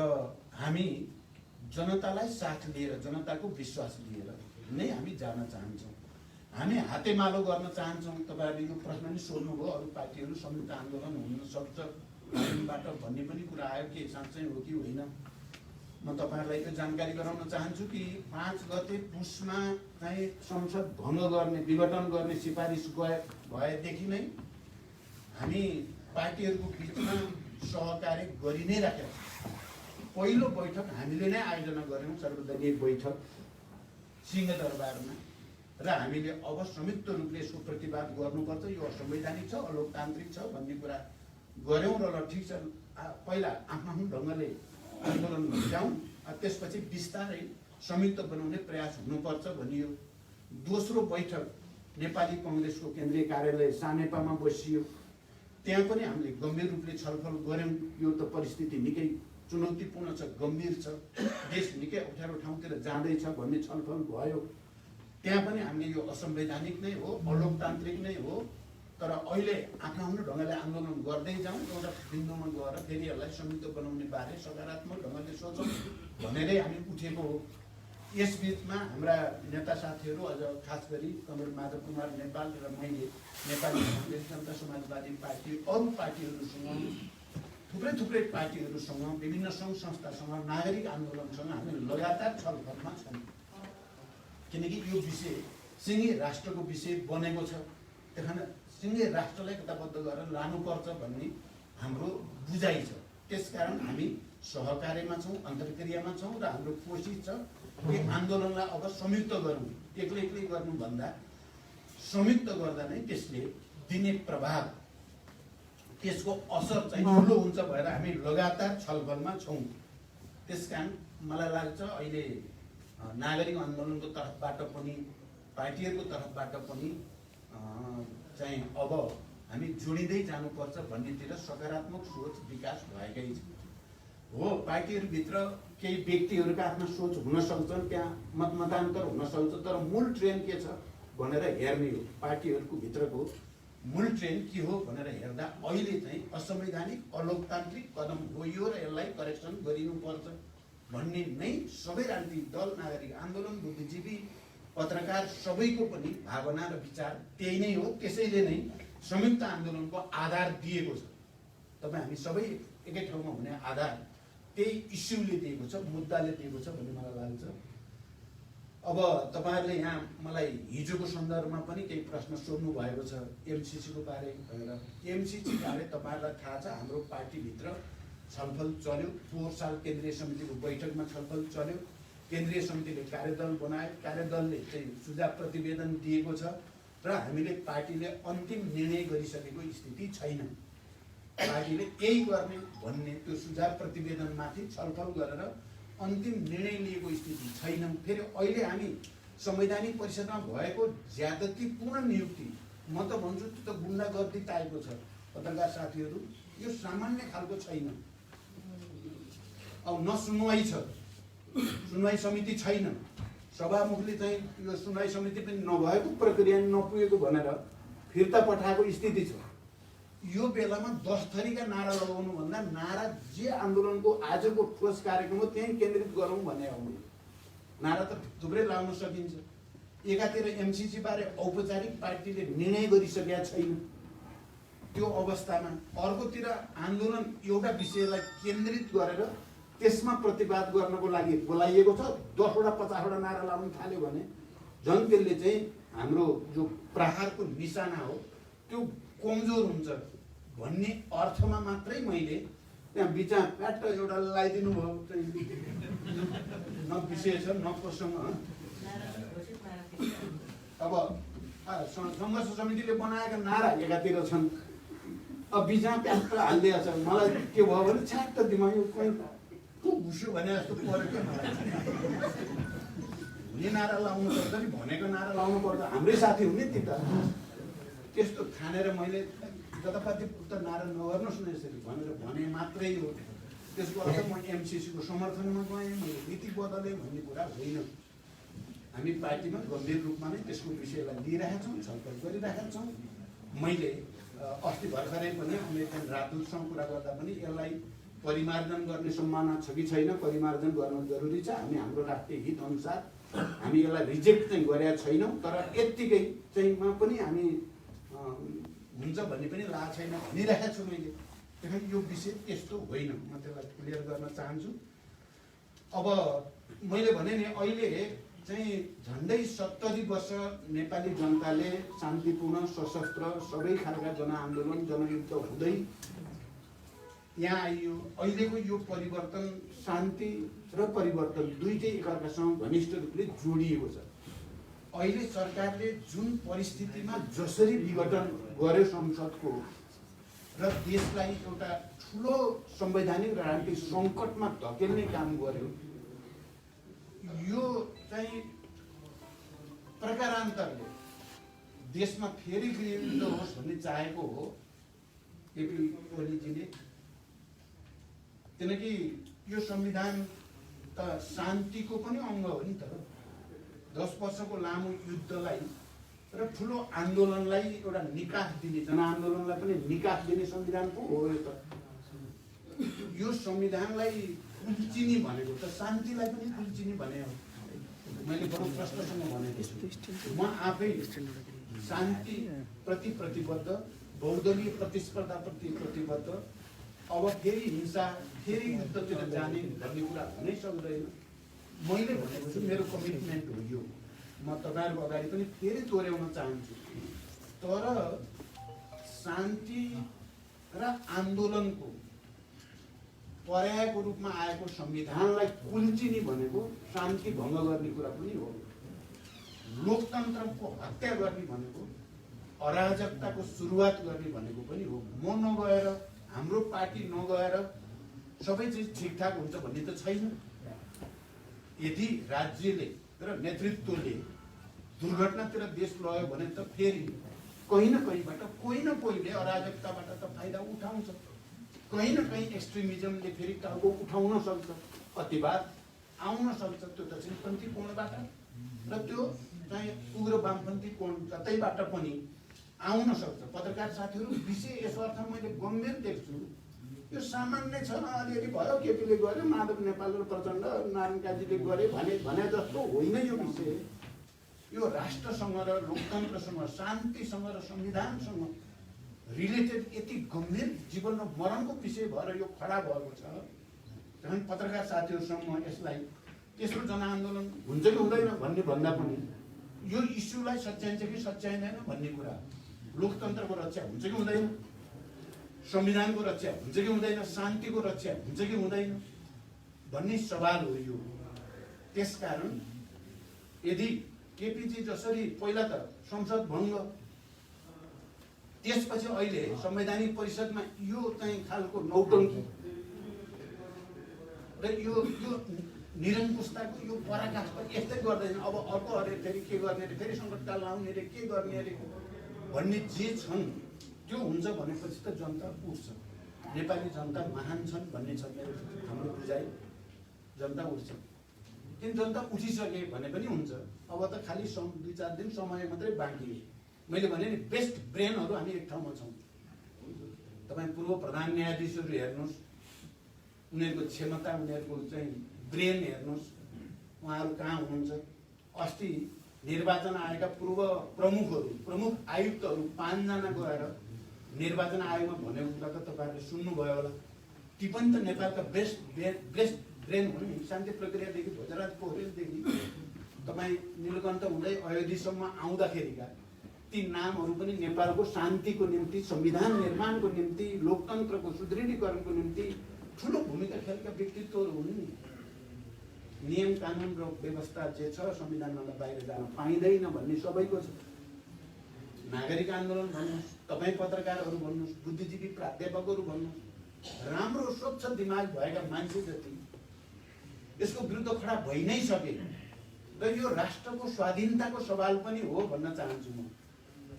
हामी जनतालाई साथ लिएर, जनताको विश्वास लिएर नै हामी जान चाहन्छौँ। हामी हातेमालो गर्न चाहन्छौँ। तपाईँहरूले यो प्रश्न नि सोध्नुभयो, अरू पार्टीहरू संयुक्त आन्दोलन हुन सक्छ बाट भन्ने पनि कुरा आयो। के साँच्चै हो कि होइन? म तपाईँहरूलाई यो जानकारी गराउन चाहन्छु कि 5 गते पुसमा चाहिँ संसद भङ्ग गर्ने, विघटन गर्ने सिफारिस भएदेखि नै हामी पार्टीहरूको बिचमा सहकार्य गरि नै राखेका छौँ। पहिलो बैठक हामीले नै आयोजना गऱ्यौँ, सर्वदलीय बैठक सिंहदरबारमा, र हामीले अब संयुक्त रूपले यसको प्रतिवाद गर्नुपर्छ, यो असंवैधानिक छ, अलोकतान्त्रिक छ भन्ने कुरा गऱ्यौँ। र ल ठिक छ, पहिला आफ्नो ढङ्गले आन्दोलन जाउँ, त्यसपछि बिस्तारै संयुक्त बनाउने प्रयास हुनुपर्छ भनियो। दोस्रो बैठक नेपाली कङ्ग्रेसको केन्द्रीय कार्यालय सानेपामा बसियो। त्यहाँ पनि हामीले गम्भीर रूपले छलफल गऱ्यौँ। यो त परिस्थिति निकै चुनौतीपूर्ण छ, गम्भीर छ, देश निकै अप्ठ्यारो ठाउँतिर जाँदैछ भन्ने छलफल भयो। त्यहाँ पनि हामीले यो असंवैधानिक नै हो, अलोकतान्त्रिक नै हो, तर अहिले आफ्नो ढङ्गले आन्दोलन गर्दै जाउँ, एउटा बिन्दुमा गएर फेरि यसलाई संयुक्त बनाउने बारे सकारात्मक ढङ्गले सोचौँ भनेरै हामी उठेको हो। यसबिचमा हाम्रा नेता साथीहरू, अझ खास गरी कमरेड माधव कुमार नेपाल र मैले नेपाली काङ्ग्रेस जनता समाजवादी पार्टी, अरू पार्टीहरूसँग, थुप्रै पार्टीहरूसँग, विभिन्न सङ्घ संस्थासँग, नागरिक आन्दोलनसँग हामी लगातार छलफलमा छौँ। किनकि यो विषय सिङ्गे राष्ट्रको विषय बनेको छ। त्यहाँ सिङ्गे राष्ट्रलाई कताबद्ध गरेर लानुपर्छ भन्ने हाम्रो बुझाइ छ। त्यसकारण हामी सहकार्यमा छौँ, अन्तर्क्रियामा छौँ र हाम्रो कोसिस छ कि आन्दोलनलाई अब संयुक्त गरौँ। एक्लै गर्नुभन्दा संयुक्त गर्दा नै त्यसले दिने प्रभाव, त्यसको असर चाहिँ ठुलो हुन्छ भएर हामी लगातार छलफलमा छौँ। त्यसकारण मलाई लाग्छ अहिले नागरिक आन्दोलनको तर्फबाट पनि, पार्टीहरूको तर्फबाट पनि चाहिँ अब हामी जोडिँदै जानुपर्छ भन्नेतिर सकारात्मक सोच विकास भएकै छ। हो, पार्टीहरूभित्र केही व्यक्तिहरूका आफ्ना सोच हुन सक्छन्, त्यहाँ मतमतान्तर हुन सक्छ, तर मूल ट्रेन के छ भनेर हेर्ने हो। पार्टीहरूको भित्रको मूल ट्रेन के हो भनेर हेर्दा अहिले चाहिँ असंवैधानिक अलोकतान्त्रिक कदम हो यो, र यसलाई करेक्सन गरिनुपर्छ भन्ने नै सबै राजनीतिक दल, नागरिक आन्दोलन, बुद्धिजीवी, पत्रकार सबैको पनि भावना र विचार त्यही नै हो। त्यसैले नै संयुक्त आन्दोलनको आधार दिएको छ। तपाईँ हामी सबै एकै ठाउँमा हुने आधार त्यही इस्युले दिएको छ, मुद्दाले दिएको छ भन्ने मलाई लाग्छ। अब तपाईँहरूले यहाँ मलाई हिजोको सन्दर्भमा पनि केही प्रश्न सोध्नु भएको छ एमसिसीको बारे भनेर। एमसिसी बारे तपाईँहरूलाई थाहा छ, हाम्रो पार्टीभित्र छलफल चल्यो। पोहोर साल केन्द्रीय समितिको बैठकमा छलफल चल्यो। केन्द्रीय समितिले कार्यदल बनायो। कार्यदलले चाहिँ सुझाव प्रतिवेदन दिएको छ र हामीले पार्टीले अन्तिम निर्णय गरिसकेको स्थिति छैन। पार्टीले यही गर्ने भन्ने त्यो सुझाव प्रतिवेदनमाथि छलफल गरेर अन्तिम निर्णय लिएको स्थिति छैन। फेरि अहिले हामी संवैधानिक परिषदमा भएको ज्यादतीपूर्ण नियुक्ति, म त भन्छु त्यो त गुन्डागर्दी टाइपको छ। पत्रकार साथीहरू, यो सामान्य खालको छैन। अब न सुनवाई छ, सुनवाई समिति छैन, सभामुखले चाहिँ यो सुनवाई समिति पनि नभएको, प्रक्रिया नपुगेको भनेर फिर्ता पठाएको स्थिति छ। यो बेलामा 10 थरीका नारा लगाउनु भन्दा नारा जे आन्दोलनको आजको ठोस कार्यक्रम हो त्यही केन्द्रित गरौँ भन्ने हो। नारा त थुप्रै लाउन सकिन्छ। एकातिर एमसिसी बारे औपचारिक पार्टीले निर्णय गरिसकेका छैन त्यो अवस्थामा, अर्कोतिर आन्दोलन एउटा विषयलाई केन्द्रित गरेर त्यसमा प्रतिवाद गर्नको लागि बोलाइएको छ। 10 वटा 50 वटा नारा लाउन थाल्यो भने झन् त्यसले चाहिँ हाम्रो जो प्रहारको निशाना हो त्यो कमजोर हुन्छ भन्ने अर्थमा मात्रै मैले त्यहाँ बिचमा प्याट एउटा लगाइदिनु भयो। न विषय छ न प्रसङ्ग। अब सङ्घर्ष समितिले बनाएका नारा एकातिर छन्, अब बिचमा प्याट हालिदिएको छ। मलाई के भयो भने छ्याट्ट दिमाग यो कोही घुस्यो भने जस्तो पऱ्यो क्या मलाई। हुने नारा लाउनु पर्छ नि, भनेको नारा लाउनु पर्छ। हाम्रै साथी हुने ती त त्यस्तो ठानेर मैले जतापाति त नारा नगर्नुहोस् न यसरी भनेर भने मात्रै हो। त्यसको अर्थ म एमसिसीको समर्थनमा गएँ, मैले नीति बदले भन्ने कुरा होइन। हामी पार्टीमा गम्भीर रूपमा नै त्यसको विषयलाई लिइरहेका छौँ, छलफल गरिरहेका छौँ। मैले अस्ति भर्खरै पनि अमेरिकन राजदूतसँग कुरा गर्दा पनि यसलाई परिमार्जन गर्ने सम्भावना छ कि छैन, परिमार्जन गर्न जरुरी छ। हामी हाम्रो राष्ट्रिय हित अनुसार हामी यसलाई रिजेक्ट चाहिँ गरेका छैनौँ, तर यत्तिकै चाहिँमा पनि हामी हुन्छ भन्ने पनि लागेको छैन भनिरहेको छु मैले। त्यसैले यो विषय त्यस्तो होइन, म त्यसलाई क्लियर गर्न चाहन्छु। अब मैले भने नि अहिले चाहिँ झन्डै 70 वर्ष नेपाली जनताले शान्तिपूर्ण सशस्त्र सबै खालका जनआन्दोलन जनयुद्ध हुँदै यहाँ आइयो। अहिलेको यो परिवर्तन, शान्ति र परिवर्तन दुईटै एकअर्कासँग घनिष्ठ रूपले जोडिएको छ। अहिले सरकारले जुन परिस्थितिमा जसरी विघटन गर्यो संसदको र देशलाई एउटा ठुलो संवैधानिक र राजनीतिक सङ्कटमा धकेल्ने काम गर्यो, यो चाहिँ प्रकारान्तरले देशमा फेरि गृहयुद्ध होस् भन्ने चाहेको हो केपी ओलीजीले। किनकि यो संविधान त शान्तिको पनि अङ्ग हो नि त। 10 वर्षको लामो युद्धलाई र ठुलो आन्दोलनलाई एउटा निकास दिने, जनआन्दोलनलाई पनि निकास दिने संविधान पो हो यो त। यो संविधानलाई कुल्चिने भनेको त शान्तिलाई पनि कुल्चिने भने हो। मैले बडो प्रश्नसँग भनेको छु, म आफै शान्ति प्रति प्रतिबद्ध, बहुदलीय प्रतिस्पर्धाप्रति प्रतिबद्ध। अब फेरि हिंसा, फेरि युद्धतिर जाने भन्ने कुरा हुनै सक्दैन। मैले भनेको छु मेरो कमिटमेन्ट हो यो। म तपाईँहरूको अगाडि पनि फेरि दोहोऱ्याउन चाहन्छु। तर शान्ति र आन्दोलनको पर्यायको रूपमा आएको संविधानलाई कुल्चिने भनेको शान्ति भङ्ग गर्ने कुरा पनि हो। लोकतन्त्रको हत्या गर्ने भनेको अराजकताको सुरुवात गर्ने भनेको पनि हो। म नगएर, हाम्रो पार्टी नगएर सबै चिज ठिकठाक हुन्छ भन्ने त छैन। यदि राज्यले र नेतृत्वले दुर्घटनातिर देश लग्यो भने त फेरि कहीँ न कहीँबाट कोही न कोहीले अराजकताबाट त फाइदा उठाउँछ। कहीँ न कहीँ एक्सट्रिमिजमले फेरि टाउको उठाउन सक्छ, अतिवाद आउन सक्छ। त्यो दक्षिणपन्थी कोणबाट र त्यो चाहिँ उग्र वामपन्थी कोण कतैबाट पनि आउन सक्छ। पत्रकार साथीहरू, विषय यस अर्थमा मैले गम्भीर देख्छु। यो सामान्य छ, अलिअलि भयो, केपीले गर्यो, माधव नेपाल र प्रचण्ड नारायण काजीले गरे भने जस्तो होइन यो विषय। यो राष्ट्रसँग र लोकतन्त्रसँग, शान्तिसँग र संविधानसँग रिलेटेड यति गम्भीर जीवन र मरणको विषय भएर यो खडा भएको छ। झन् पत्रकार साथीहरूसँग यसलाई तेस्रो जनआन्दोलन हुन्छ कि हुँदैन भन्ने भन्दा पनि यो इस्युलाई सच्याइन्छ कि सच्याइँदैन भन्ने कुरा, लोकतन्त्रको रक्षा हुन्छ कि हुँदैन, संविधानको रक्षा हुन्छ कि हुँदैन, शान्तिको रक्षा हुन्छ कि हुँदैन भन्ने सवाल हो यो। त्यसकारण यदि केपीजी जसरी पहिला त संसद भङ्ग, त्यसपछि अहिले संवैधानिक परिषदमा यो चाहिँ खालको नौटङ्की र यो निरङ्कुशताको यो पराकाष्ठा यस्तै गर्दैन। अब अर्को अरे फेरि के गर्ने अरे, फेरि सङ्कटकाल आउने अरे, के गर्ने अरे भन्ने जे छन् त्यो हुन्छ भनेपछि त जनता उठ्छ। नेपाली जनता महान छन् भन्ने छ मेरो हाम्रो बुझाइ। जनता उठ्छ, किन जनता उठिसके भने पनि हुन्छ। अब त खालि 2-4 दिन समय मात्रै बाँकी। मैले भने नि बेस्ट ब्रेनहरू हामी एक ठाउँमा छौँ। तपाईँ पूर्व प्रधान न्यायाधीशहरू हेर्नुहोस्, उनीहरूको क्षमता, उनीहरूको चाहिँ ब्रेन हेर्नुहोस्, उहाँहरू कहाँ हुनुहुन्छ। अस्ति निर्वाचन आयोगका पूर्व प्रमुख आयुक्तहरू 5 जना गएर निर्वाचन आयोगमा भनेको कुरा त तपाईँहरूले सुन्नुभयो होला। ती पनि त नेपालका बेस्ट ब्रेन हुन् नि। शान्ति प्रक्रियादेखि भोजराज पोखरेलदेखि तपाईँ नीलकण्ठ हुँदै अयोध्यासम्म आउँदाखेरिका ती नामहरू पनि नेपालको शान्तिको निम्ति, संविधान निर्माणको निम्ति, लोकतन्त्रको सुदृढीकरणको निम्ति ठुलो भूमिका खेलेका व्यक्तित्वहरू हुन् नि। नियम कानुन र व्यवस्था जे छ संविधानभन्दा बाहिर जान पाइँदैन भन्ने सबैको छ। नागरिक आन्दोलन भन्नुहोस्, तपाईँ पत्रकारहरू भन्नुहोस्, बुद्धिजीवी प्राध्यापकहरू भन्नुहोस्, राम्रो स्वच्छ दिमाग भएका मान्छे जति यसको विरुद्ध खडा भइ नै सके र यो राष्ट्रको स्वाधीनताको सवाल पनि हो भन्न चाहन्छु म।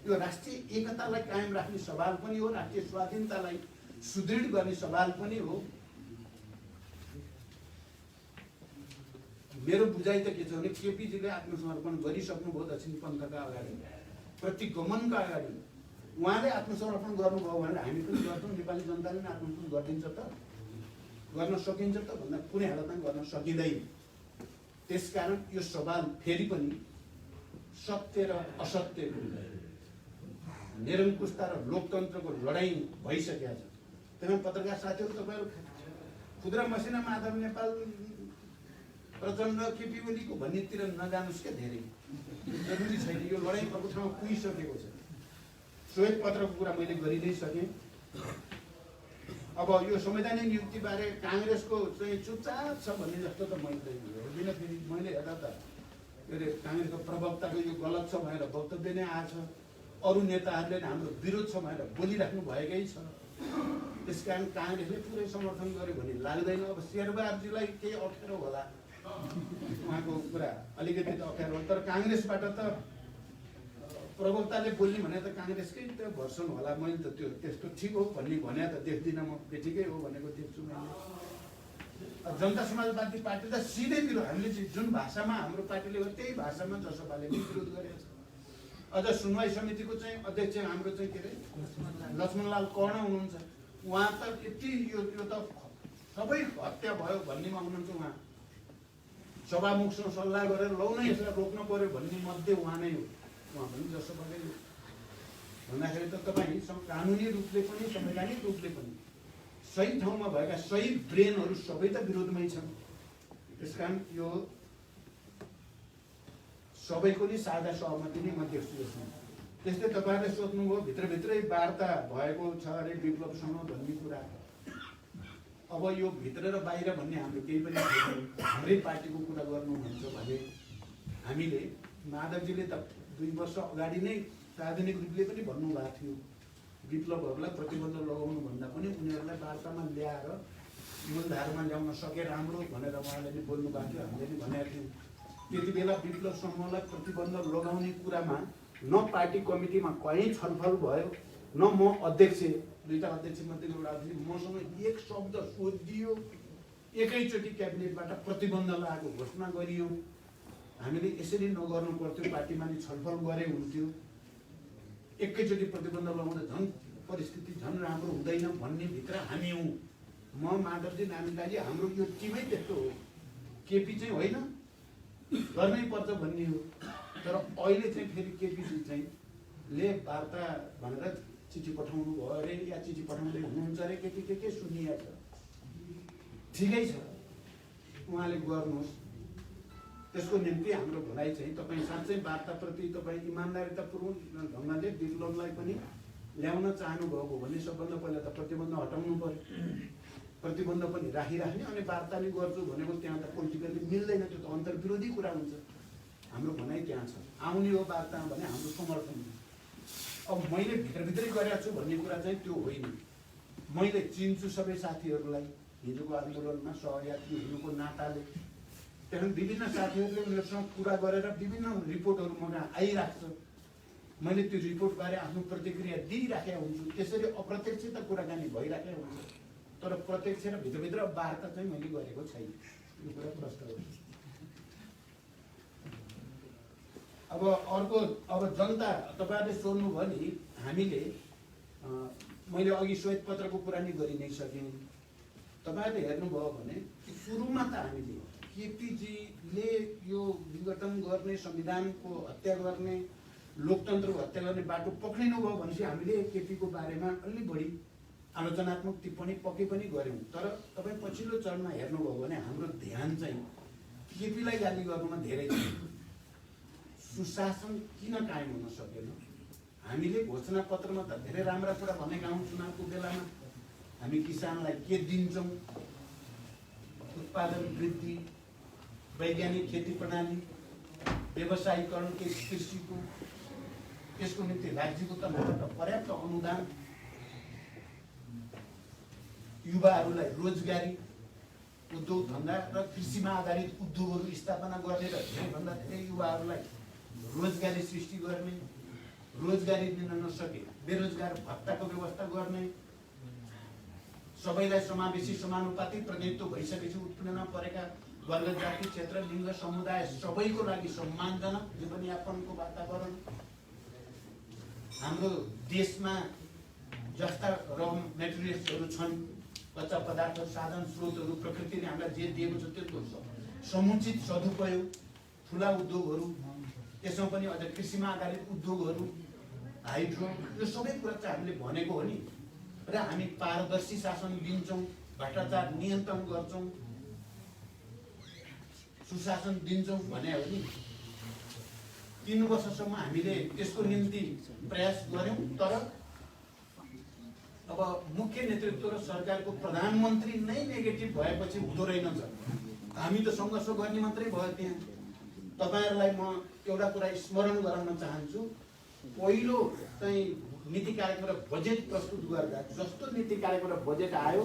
यो राष्ट्रिय एकतालाई कायम राख्ने सवाल पनि हो, राष्ट्रिय स्वाधीनतालाई सुदृढ गर्ने सवाल पनि हो। मेरो बुझाइ त के छ भने केपीजीले आत्मसमर्पण गरिसक्नुभयो दक्षिण पन्थका अगाडि, प्रतिगमनका अगाडि। उहाँले आत्मसमर्पण गर्नुभयो भने हामी पनि गर्छौँ, नेपाली जनताले पनि आत्मसमर्पण गरिदिन्छ त, गर्न सकिन्छ त भन्दा कुनै हालतमा गर्न सकिँदैन। त्यसकारण यो सवाल फेरि पनि सत्य र असत्यको, निरङ्कुशता र लोकतन्त्रको लडाइँ भइसकेको छ। त्यसमा पत्रकार साथीहरू तपाईँहरू खुद्रा मसिना माधव नेपाल प्रचण्ड केपी ओलीको भन्नेतिर नजानुहोस् क्या, धेरै जरुरी छैन। यो लडाइँ भएको ठाउँमा पुगिसकेको छ। श्वेत पत्रको कुरा मैले गरि नै सकेँ। अब यो संवैधानिक नियुक्तिबारे काङ्ग्रेसको चाहिँ चुपचाप छ भन्ने जस्तो त मैले हेर्दिनँ। फेरि मैले हेर्दा त के अरे काङ्ग्रेसको प्रवक्ताको यो गलत छ भनेर वक्तव्य नै आएछ। अरू नेताहरूले हाम्रो विरोध छ भनेर बोलिराख्नु भएकै छ। त्यसकारण काङ्ग्रेसले पुरै समर्थन गर्यो भने लाग्दैन। अब शेरबहादुरजीलाई केही अप्ठ्यारो होला, उहाँको कुरा अलिकति त अप्ठ्यारो होला, तर काङ्ग्रेसबाट त प्रवक्ताले बोल्ने भने त काङ्ग्रेसकै त भर्सन होला। मैले त त्यो त्यस्तो ठिक हो भन्ने भने त देख्दिनँ म, ठिकै हो भनेको देख्छु मैले। जनता समाजवादी पार्टी त सिधै विरोध, हामीले जुन भाषामा हाम्रो पार्टीले हो त्यही भाषामा जसपाले पनि विरोध गरेको छ। अझ सुनवाई समितिको चाहिँ अध्यक्ष हाम्रो चाहिँ के अरे लक्ष्मणलाल कर्ण हुनुहुन्छ। उहाँ त यति यो त सबै हत्या भयो भन्नेमा हुनुहुन्छ। उहाँ सभामुखसँग सल्लाह गरेर लौ न यसलाई रोक्नु पर्यो भन्ने मध्ये उहाँ नै हो। उहाँ पनि जसपाले भन्दाखेरि त तपाईँ कानुनी रूपले पनि संवैधानिक रूपले पनि सही ठाउँमा भएका सही ब्रेनहरू सबै त विरोधमै छन्। त्यसकारण यो सबैको नै साझा सहमति नै म देख्छु यसमा। त्यस्तै तपाईँहरूले सोध्नुभयो भित्रभित्रै वार्ता भएको छ अरे विप्लवसँग भन्ने कुरा। अब यो भित्र र बाहिर भन्ने हाम्रो केही पनि छैन। हाम्रै पार्टीको कुरा गर्नुहुन्छ भने हामीले माधवजीले त 2 वर्ष अगाडि नै सार्वजनिक रूपले पनि भन्नुभएको थियो विप्लवहरूलाई प्रतिबन्ध लगाउनु भन्दा पनि उनीहरूलाई वार्तामा ल्याएर मूलधारमा ल्याउन सके राम्रो भनेर उहाँले नि बोल्नु भएको थियो। हामीले नि भनेका थियौँ त्यति बेला विप्लव समूहलाई प्रतिबन्ध लगाउने कुरामा न पार्टी कमिटीमा कहीँ छलफल भयो, न म अध्यक्ष, 2टा अध्यक्ष मध्ये एउटा अध्यक्ष मसँग एक शब्द सोधियो। एकैचोटि क्याबिनेटबाट प्रतिबन्ध लगाएको घोषणा गरियो। हामीले यसरी नगर्नु पर्थ्यो, पार्टीमा नि छलफल गरे हुन्थ्यो। एकैचोटि प्रतिबन्ध लगाउँदा झन् परिस्थिति झन् राम्रो हुँदैन भन्ने भित्र हामी हौँ। म माधवजी नामिकाजी हाम्रो यो टिमै त्यस्तो हो, केपी चाहिँ होइन गर्नै पर्छ भन्ने हो। तर अहिले चाहिँ फेरि केपीजी चाहिँ ले वार्ता भनेर चिठी पठाउनु भयो अरे या चिठी पठाउँदै हुनुहुन्छ अरे के सुनिएको छ। ठिकै छ, उहाँले गर्नुहोस्। त्यसको निम्ति हाम्रो भनाइ चाहिँ तपाईँ साँच्चै वार्ताप्रति तपाईँ इमान्दारितापूर्वक ढङ्गले विप्लवलाई पनि ल्याउन चाहनुभएको हो भने सबभन्दा पहिला त प्रतिबन्ध हटाउनु पर्यो। प्रतिबन्ध पनि राखिराख्ने अनि वार्ता नै गर्छु भनेको त्यहाँ त पोलिटिकल्ली मिल्दैन, त्यो त अन्तर्विरोधी कुरा हुन्छ। हाम्रो भनाइ त्यहाँ छ, आउने हो वार्ता भने हाम्रो समर्थन। अब मैले भित्रभित्रै गरेको छु भन्ने कुरा चाहिँ त्यो होइन। मैले चिन्छु सबै साथीहरूलाई, हिजोको आन्दोलनमा सहयात्री हुनुको नाताले। त्यहाँदेखि विभिन्न साथीहरूले उनीहरूसँग कुरा गरेर विभिन्न रिपोर्टहरू मगाएर आइरहेको छ। मैले त्यो रिपोर्टबारे आफ्नो प्रतिक्रिया दिइराखेको हुन्छु। त्यसरी अप्रत्यक्ष त कुराकानी भइराखेको हुन्छ, तर प्रत्यक्ष र भित्रभित्र वार्ता चाहिँ मैले गरेको छैन। यो कुरा प्रष्ट हो। अब अर्को, अब जनता तपाईँहरूले सोध्नुभयो नि, हामीले मैले अघि श्वेतपत्रको कुरा नि गरि नै सकेँ। तपाईँहरूले हेर्नुभयो भने सुरुमा त हामीले केपीजीले यो विघटन गर्ने, संविधानको हत्या गर्ने, लोकतन्त्रको हत्या गर्ने बाटो पक्रिनु भयो भनेपछि हामीले केपीको बारेमा अलि बढी आलोचनात्मक टिप्पणी पक्कै पनि गऱ्यौँ। तर तपाईँ पछिल्लो चरणमा हेर्नुभयो भने हाम्रो ध्यान चाहिँ केपीलाई गाली गर्नुमा धेरै छ। सुशासन किन कायम हुन सकेन? हामीले घोषणा पत्रमा त धेरै राम्रा कुरा भनेका हौँ। चुनावको बेलामा हामी किसानलाई के दिन्छौँ, उत्पादन वृद्धि, वैज्ञानिक खेती प्रणाली, व्यवसायीकरण कृषिको, त्यसको निम्ति राज्यको तर्फबाट पर्याप्त अनुदान, युवाहरूलाई रोजगारी, उद्योग धन्दा र कृषिमा आधारित उद्योगहरू स्थापना गर्ने र धेरैभन्दा धेरै युवाहरूलाई रोजगारी सृष्टि गर्ने, रोजगारी दिन नसके बेरोजगार भत्ताको व्यवस्था गर्ने, सबैलाई समावेशी समानुपातिक प्रतिनिधित्व भइसकेपछि उत्पीडनमा परेका वर्ग, जाति, क्षेत्र, लिङ्ग, समुदाय सबैको लागि सम्मानजनक जीवनयापनको वातावरण, हाम्रो देशमा जस्ता र मेटेरियल्सहरू छन्, कच्चा पदार्थ, साधन स्रोतहरू, प्रकृतिले हामीलाई जे दिएको छ त्यसको समुचित सदुपयोग, ठुला उद्योगहरू, त्यसमा पनि अझ कृषिमा आधारित उद्योगहरू, हाइड्रो, यो सबै कुरा चाहिँ हामीले भनेको हो नि। र हामी पारदर्शी शासन दिन्छौँ, भ्रष्टाचार नियन्त्रण गर्छौँ, सुशासन दिन्छौँ भने हो नि। 3 वर्षसम्म हामीले त्यसको निम्ति प्रयास गऱ्यौँ। तर अब मुख्य नेतृत्व र सरकारको प्रधानमन्त्री नै नेगेटिभ भएपछि हुँदो रहेनछ। हामी त सङ्घर्ष गर्ने मात्रै भयो त्यहाँ। तपाईँहरूलाई म एउटा कुरा स्मरण गराउन चाहन्छु। पहिलो चाहिँ नीति कार्यक्रम र बजेट प्रस्तुत गर्दा जस्तो नीति कार्यक्रम र बजेट आयो,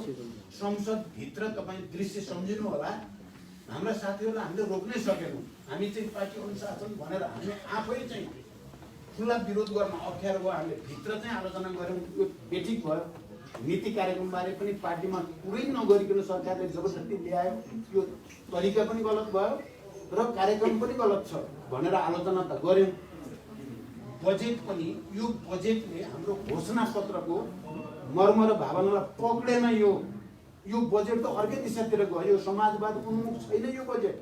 संसदभित्र तपाईँ दृश्य सम्झिनु होला, हाम्रा साथीहरूलाई हामीले रोक्नै सकेनौँ। हामी चाहिँ पार्टी अनुशासन भनेर हामी आफै चाहिँ खुला विरोध गर्न अप्ठ्यारो भयो। हामीले भित्र चाहिँ आलोचना गऱ्यौँ, यो बेठिक भयो। नीति कार्यक्रमबारे पनि पार्टीमा कुरै नगरिकन सरकारले जबरजस्ती ल्यायो, यो तरिका पनि गलत भयो र कार्यक्रम पनि गलत छ भनेर आलोचना त गऱ्यौँ। बजेट पनि, यो बजेटले हाम्रो घोषणा पत्रको मर्म र भावनालाई पक्रेन। यो बजेट त अर्कै दिशातिर गयो। समाजवाद उन्मुख छैन यो बजेट,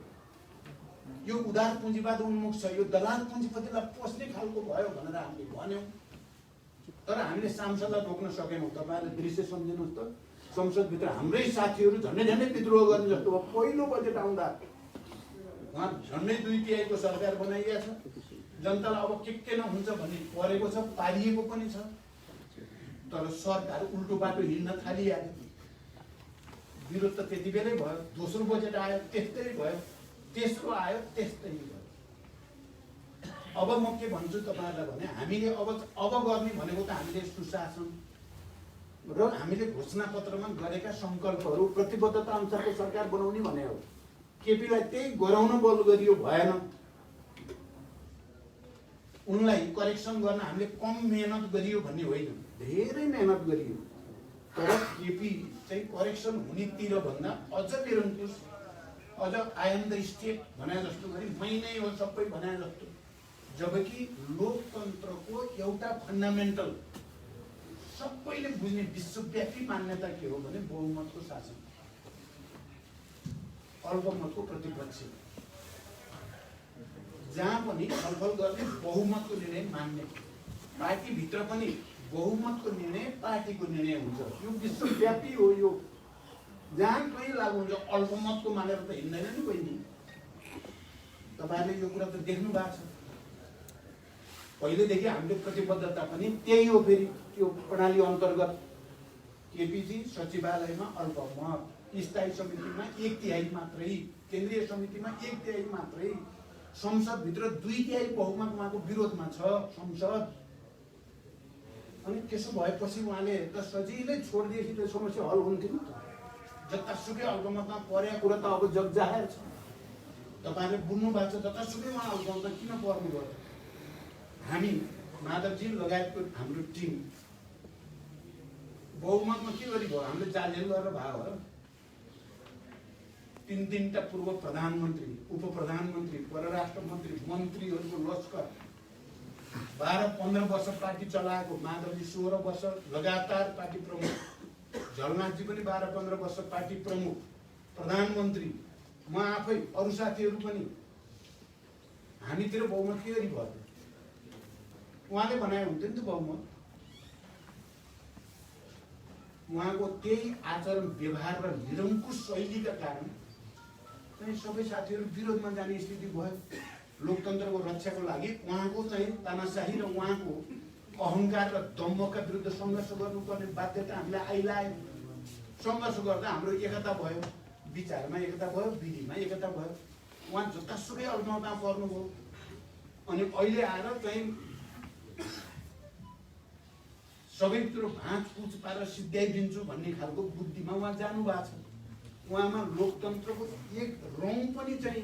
यो उदार पुँजीवाद उन्मुख छ, यो दलाल पुँजीपतिलाई पस्ने खालको भयो भनेर हामीले भन्यौँ। तर हामीले सांसदलाई रोक्न सकेनौँ। तपाईँहरूले दृश्य सम्झिनुहोस् त, संसदभित्र हाम्रै साथीहरू झन्डै झन्डै विद्रोह गर्ने जस्तो भयो। पहिलो बजेट आउँदा उहाँ झन्डै 2/3 सरकार बनाइएको छ। जनतालाई अब के नहुन्छ भन्ने परेको छ, पारिएको पनि छ। तर सरकार उल्टो बाटो हिँड्न थालिहाल्यो। विरोध त त्यति बेलै भयो। दोस्रो बजेट आयो त्यस्तै भयो, तेस्रो आयो त्यस्तै भयो। अब म के भन्छु तपाईँहरूलाई भने हामीले अब गर्ने भनेको त हामीले सुशासन र हामीले घोषणा पत्रमा गरेका सङ्कल्पहरू, प्रतिबद्धता अनुसारको सरकार बनाउने भने हो। केपीलाई त्यही गराउन बल गरियो, भएन। उनलाई करेक्सन गर्न हामीले कम मेहनत गरियो भन्ने होइन, धेरै मेहनत गरियो। तर केपी चाहिँ करेक्सन हुनेतिर भन्दा अझ निरङ्कुश, अझ आई एम द स्टेट भने जस्तो गरी मै नै हो सबै भने जस्तो। जबकि लोकतन्त्रको एउटा फन्डामेन्टल सबैले बुझ्ने विश्वव्यापी मान्यता के हो भने बहुमतको शासन, अल्पमतको प्रतिपक्ष। जहाँ पनि छलफल गर्ने बहुमतको निर्णय मान्ने, पार्टीभित्र पनि बहुमतको निर्णय पार्टीको निर्णय हुन्छ। यो विश्वव्यापी हो। यो जहाँ कहीँ लागू हुन्छ। अल्पमतको मानेर त हिँड्दैन नि बहिनी। तपाईँहरूले यो कुरा त देख्नु भएको छ। पहिलेदेखि हामीले प्रतिबद्धता पनि त्यही हो। फेरि त्यो प्रणाली अन्तर्गत केपीजी सचिवालयमा अल्पमत, स्थायी समितिमा 1/3 मात्रै, केन्द्रीय समितिमा 1/3 मात्रै, संसदभित्र 2/3 बहुमत उहाँको विरोधमा छ संसद। अनि त्यसो भएपछि उहाँले त सजिलै छोडिदिएपछि त्यो समस्या हल हुन्थ्यो नि त। जतासुकै अल्पमतमा परेको कुरा त अब जगजाहेर छ। तपाईँहरूले बुझ्नु भएको छ। जतासुकै उहाँ अल्पमतमा किन पर्नु भयो? हामी माधवजी लगायतको हाम्रो टिम बहुमतमा के गरी भयो? हामीले जालझेल गरेर भयो हो। 3-3टा पूर्व प्रधानमन्त्री, उप प्रधानमन्त्री, परराष्ट्र मन्त्री, मन्त्रीहरूको लस्कर, 12-15 वर्ष पार्टी चलाएको माधवजी 16 वर्ष लगातार पार्टी प्रमुख, झलनाथजी पनि 12-15 वर्ष पार्टी प्रमुख, प्रधानमन्त्री, म आफै, अरू साथीहरू पनि। हामीतिर बहुमत के गरी भयो? उहाँले बनाए हुन्थ्यो नि त बहुमत। उहाँको त्यही आचरण व्यवहार र निरङ्कुश शैलीका कारण चाहिँ सबै साथीहरू विरोधमा जाने स्थिति भयो। लोकतन्त्रको रक्षाको लागि उहाँको चाहिँ तानाशाही र उहाँको अहङ्कार र दम्भका विरुद्ध सङ्घर्ष गर्नुपर्ने बाध्यता हामीलाई आइलाग्यो। सङ्घर्ष गर्दा हाम्रो एकता भयो, विचारमा एकता भयो, विधिमा एकता भयो। उहाँ जतासुकै अल्पमतमा पर्नुभयो। अनि अहिले आएर चाहिँ सबै कुरो भाँचकुच पारेर सिद्ध्याइदिन्छु भन्ने खालको बुद्धिमा उहाँ जानु भएको छ। उहाँमा लोकतन्त्रको एक रौँ पनि चाहिँ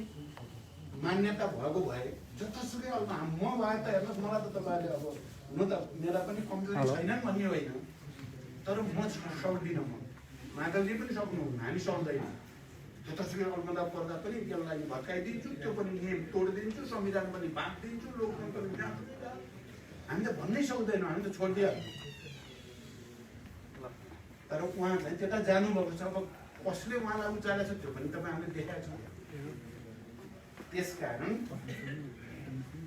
मान्यता भएको भए जतासुकै अल्प म भए त हेर्नुहोस्, मलाई त तपाईँहरूले अब हुन त मेरा पनि कमजोरी छैनन् भन्ने होइन, तर म सक्दिनँ। म माधवजी पनि सक्नुहुन्न, हामी सक्दैनौँ। जतासुकै अल्पमतमा पर्दा पनि त्यसलाई भत्काइदिन्छु, त्यो पनि नियम तोडिदिन्छु, संविधान पनि भाँचिदिन्छु, लोकतन्त्र पनि जान्छ। हामी त भन्नै सक्दैनौँ, हामी त छोडिदिइहाल्छौँ। तर उहाँ चाहिँ त्यता जानुभएको छ। अब कसले उहाँलाई उचालेको छ त्यो पनि तपाईँ हामीले देखाएको छ। त्यसकारण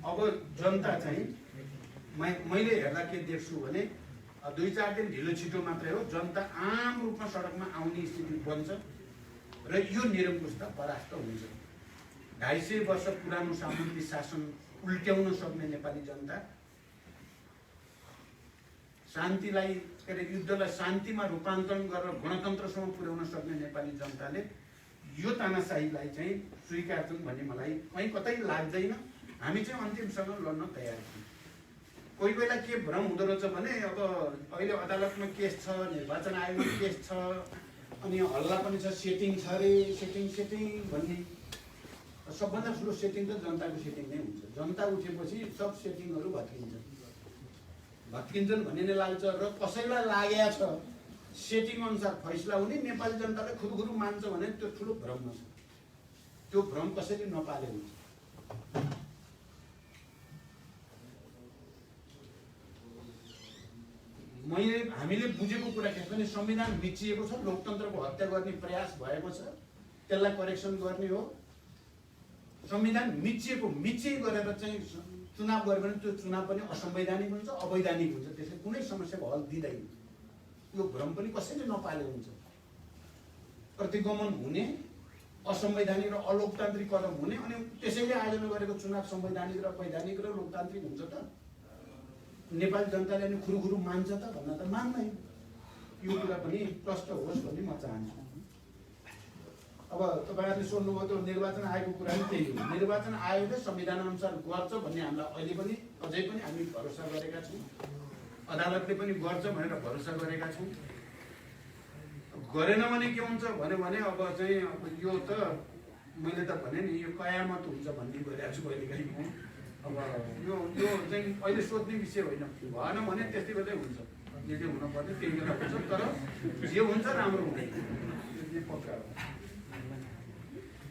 अब जनता चाहिँ मैले हेर्दा के देख्छु भने 2-4 दिन ढिलो छिटो मात्रै हो, जनता आम रूपमा सडकमा आउने स्थिति बन्छ र यो निरङ्कुशता परास्त हुन्छ। 250 वर्ष पुरानो सामन्ती शासन उल्ट्याउन सक्ने नेपाली जनता, शान्तिलाई के अरे युद्धलाई शान्तिमा रूपान्तरण गरेर गणतन्त्रसम्म पुर्याउन सक्ने नेपाली जनताले यो तानाशाहीलाई चाहिँ स्वीकार्छन् भन्ने मलाई कहीँ कतै लाग्दैन। हामी चाहिँ अन्तिमसँग लड्न तयार छौँ। कोही बेला के भ्रम हुँदो रहेछ भने अब अहिले अदालतमा केस छ, निर्वाचन आयोगमा केस छ, अनि हल्ला पनि छ, सेटिङ छ अरे, सेटिङ भन्ने। सबभन्दा ठुलो सेटिङ त जनताको सेटिङ नै हुन्छ। जनता उठेपछि सब सेटिङहरू भत्किन्छन् भन्ने नै लाग्छ। र कसैलाई लागेको छ सेटिङ अनुसार फैसला हुने, नेपाली जनताले खुरुखुरु मान्छ भने त्यो ठुलो भ्रम छ। त्यो भ्रम कसैले नपाले हुन्छ। हामीले बुझेको कुरा के भने संविधान मिचिएको छ, लोकतन्त्रको हत्या गर्ने प्रयास भएको छ, त्यसलाई करेक्सन गर्ने हो। संविधान मिचिए गरेर चाहिँ चुनाव गर्यो भने त्यो चुनाव पनि असंवैधानिक हुन्छ, अवैधानिक हुन्छ। त्यसले कुनै समस्याको हल दिँदैन। यो भ्रम पनि कसैले नपाले हुन्छ। प्रतिगमन हुने, असंवैधानिक र अलोकतान्त्रिक कदम हुने, अनि त्यसैले आयोजना गरेको चुनाव संवैधानिक र वैधानिक र लोकतान्त्रिक हुन्छ त? नेपाली जनताले नि खुरुखुरु मान्छ त? भन्न त मान्दैन। यो कुरा पनि प्रष्ट होस् भन्ने म चाहन्छु। अब तपाईँहरूले सोध्नुभयो त्यो निर्वाचन आयोगको कुरा पनि त्यही हो। निर्वाचन आयोगले संविधान अनुसार गर्छ भन्ने हामीलाई अहिले पनि अझै पनि हामी भरोसा गरेका छौँ। अदालतले पनि गर्छ भनेर भरोसा गरेका छौँ। गरेन भने के हुन्छ भने अब चाहिँ अब यो त मैले त भने नि यो कयामत हुन्छ भन्ने गरिरहेको छु कहिलेकाहीँ म। अब यो चाहिँ अहिले सोध्ने विषय होइन। भएन भने त्यस्तै बेलै हुन्छ। जे हुनुपर्ने त्यही बेला हुन्छ। तर जे हुन्छ राम्रो हुँदैन, यो पक्का हो।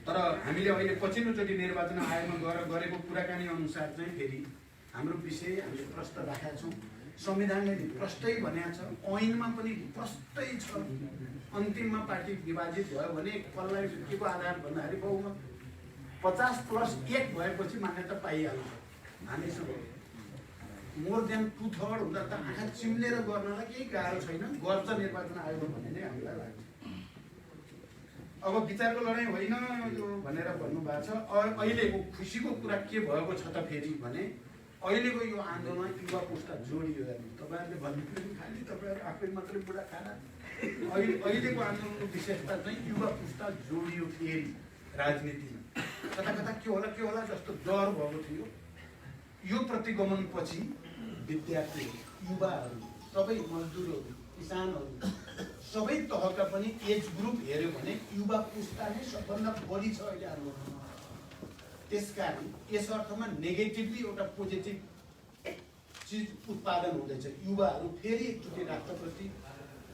तर हामीले अहिले पछिल्लोचोटि निर्वाचन आयोगमा गएर गरेको कुराकानी अनुसार चाहिँ फेरि हाम्रो विषय हामीले प्रश्न राखेका छौँ। संविधानले प्रष्टै भनेको छ, ऐनमा पनि प्रष्टै छ। अन्तिममा पार्टी विभाजित भयो भने कसलाई केको आधार भन्दाखेरि बहुमत 50+1 भएपछि मान्यता पाइहाल्छ। हामीसँग मोर देन 2/3 हुँदा त आँखा चिम्लेर गर्नलाई केही गाह्रो छैन, गर्छ निर्वाचन आयोग भन्ने चाहिँ हामीलाई लाग्छ। अब विचारको लडाइँ होइन यो भनेर भन्नुभएको छ। अहिलेको खुसीको कुरा के भएको छ त फेरि भने अहिलेको यो आन्दोलन युवा पुस्ता जोडियो। तपाईँहरूले भन्नु खालि तपाईँहरू आफै मात्रै बुढा खाना। अहिलेको आन्दोलनको विशेषता चाहिँ युवा पुस्ता जोडियो फेरि राजनीतिमा। कता कता के होला जस्तो डर भएको थियो। यो प्रतिगमनपछि विद्यार्थी, युवाहरू, सबै मजदुरहरू, किसानहरू, सबै तहका पनि एज ग्रुप हेऱ्यो भने युवा पुस्ता नै सबभन्दा बढी छ अहिले आन्दोलनमा। त्यसकारण यस अर्थमा नेगेटिभली एउटा पोजिटिभ चिज उत्पादन हुँदैछ। युवाहरू फेरि एकचोटि राष्ट्रप्रति,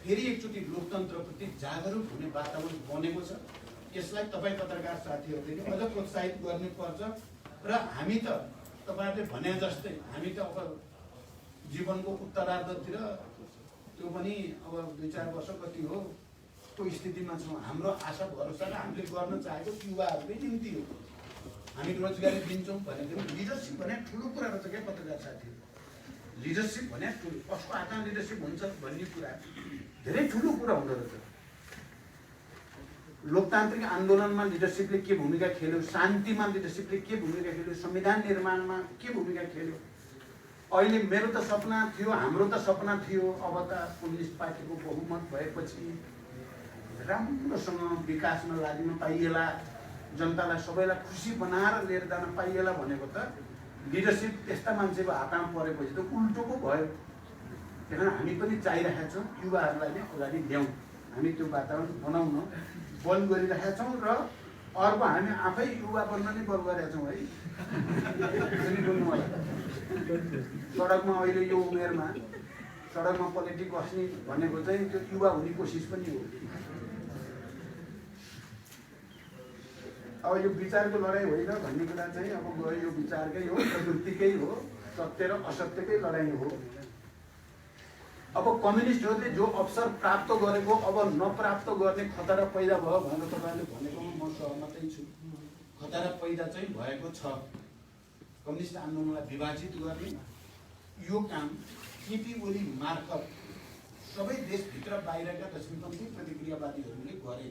फेरि एकचोटि लोकतन्त्रप्रति जागरुक हुने वातावरण बनेको छ। यसलाई तपाईँ पत्रकार साथीहरूले अझ प्रोत्साहित गर्नुपर्छ। र हामी त तपाईँहरूले भने जस्तै हामी त अब जीवनको उत्तरार्धतिर, त्यो पनि अब 2-4 वर्ष कति हो त्यो स्थितिमा छौँ। हाम्रो आशा भरोसा र हामीले गर्न चाहेको युवाहरूकै निम्ति हो। हामी रोजगारी दिन्छौँ भनेको लिडरसिप भने ठुलो कुरा रहेछ क्या पत्रकार साथीहरू। लिडरसिप भने ठुलो, कसको हातमा लिडरसिप हुन्छ भन्ने कुरा धेरै ठुलो कुरा हुँदो रहेछ। लोकतान्त्रिक आन्दोलनमा लिडरसिपले के भूमिका खेल्यो, शान्तिमा लिडरसिपले के भूमिका खेल्यो, संविधान निर्माणमा के भूमिका खेल्यो। अहिले मेरो त सपना थियो, हाम्रो त सपना थियो, अब त कम्युनिस्ट पार्टीको बहुमत भएपछि राम्रोसँग विकासमा लाग्न पाइएला, जनतालाई सबैलाई खुसी बनाएर लिएर जान पाइएला भनेको त लिडरसिप त्यस्ता मान्छेको हातमा परेपछि त उल्टो पो भयो। त्यही कारण हामी पनि चाहिरहेका छौँ युवाहरूलाई नै अगाडि ल्याउँ, हामी त्यो वातावरण बनाउन बल गरिरहेका छौँ। र अर्को हामी आफै युवा बन्न नै बल गरेका छौँ है। सडकमा अहिले यो उमेरमा सडकमा पोलिटिक बस्ने भनेको चाहिँ त्यो युवा हुने कोसिस पनि हो। अब यो विचारको लडाइँ होइन भन्ने कुरा चाहिँ अब गयो, यो विचारकै हो, प्रवृत्तिकै हो, सत्य र असत्यकै लडाइँ हो। अब कम्युनिस्टहरूले जो अवसर प्राप्त गरेको अब नप्राप्त गर्ने खतरा पैदा भयो भनेर तपाईँले भनेकोमा म सहमतै छु। खतरा पैदा चाहिँ भएको छ। कम्युनिस्ट आन्दोलनलाई विभाजित गर्ने यो काम केपी ओली मार्फत सबै देशभित्र बाहिरका दक्षिणपन्थी प्रतिक्रियावादीहरूले गरे।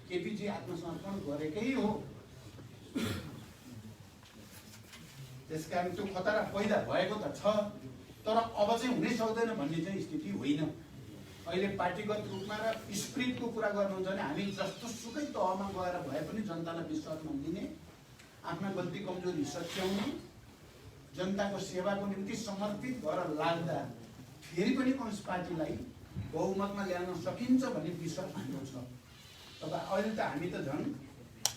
केपीजी आत्मसमर्पण गरेकै हो। त्यसकारण त्यो खतरा पैदा भएको त छ, तर अब चाहिँ हुनै सक्दैन भन्ने चाहिँ स्थिति होइन। अहिले पार्टीगत रूपमा र स्पिरिटको कुरा गर्नुहुन्छ भने हामी जस्तो सुकै तहमा गएर भए पनि जनतालाई विश्वासमा लिने, आफ्ना गल्ती कमजोरी सच्याउने, जनताको सेवाको निम्ति समर्पित भएर लाग्दा फेरि पनि कम्युनिस्ट पार्टीलाई बहुमतमा ल्याउन सकिन्छ भन्ने विश्वास हाम्रो छ। अहिले त हामी त झन्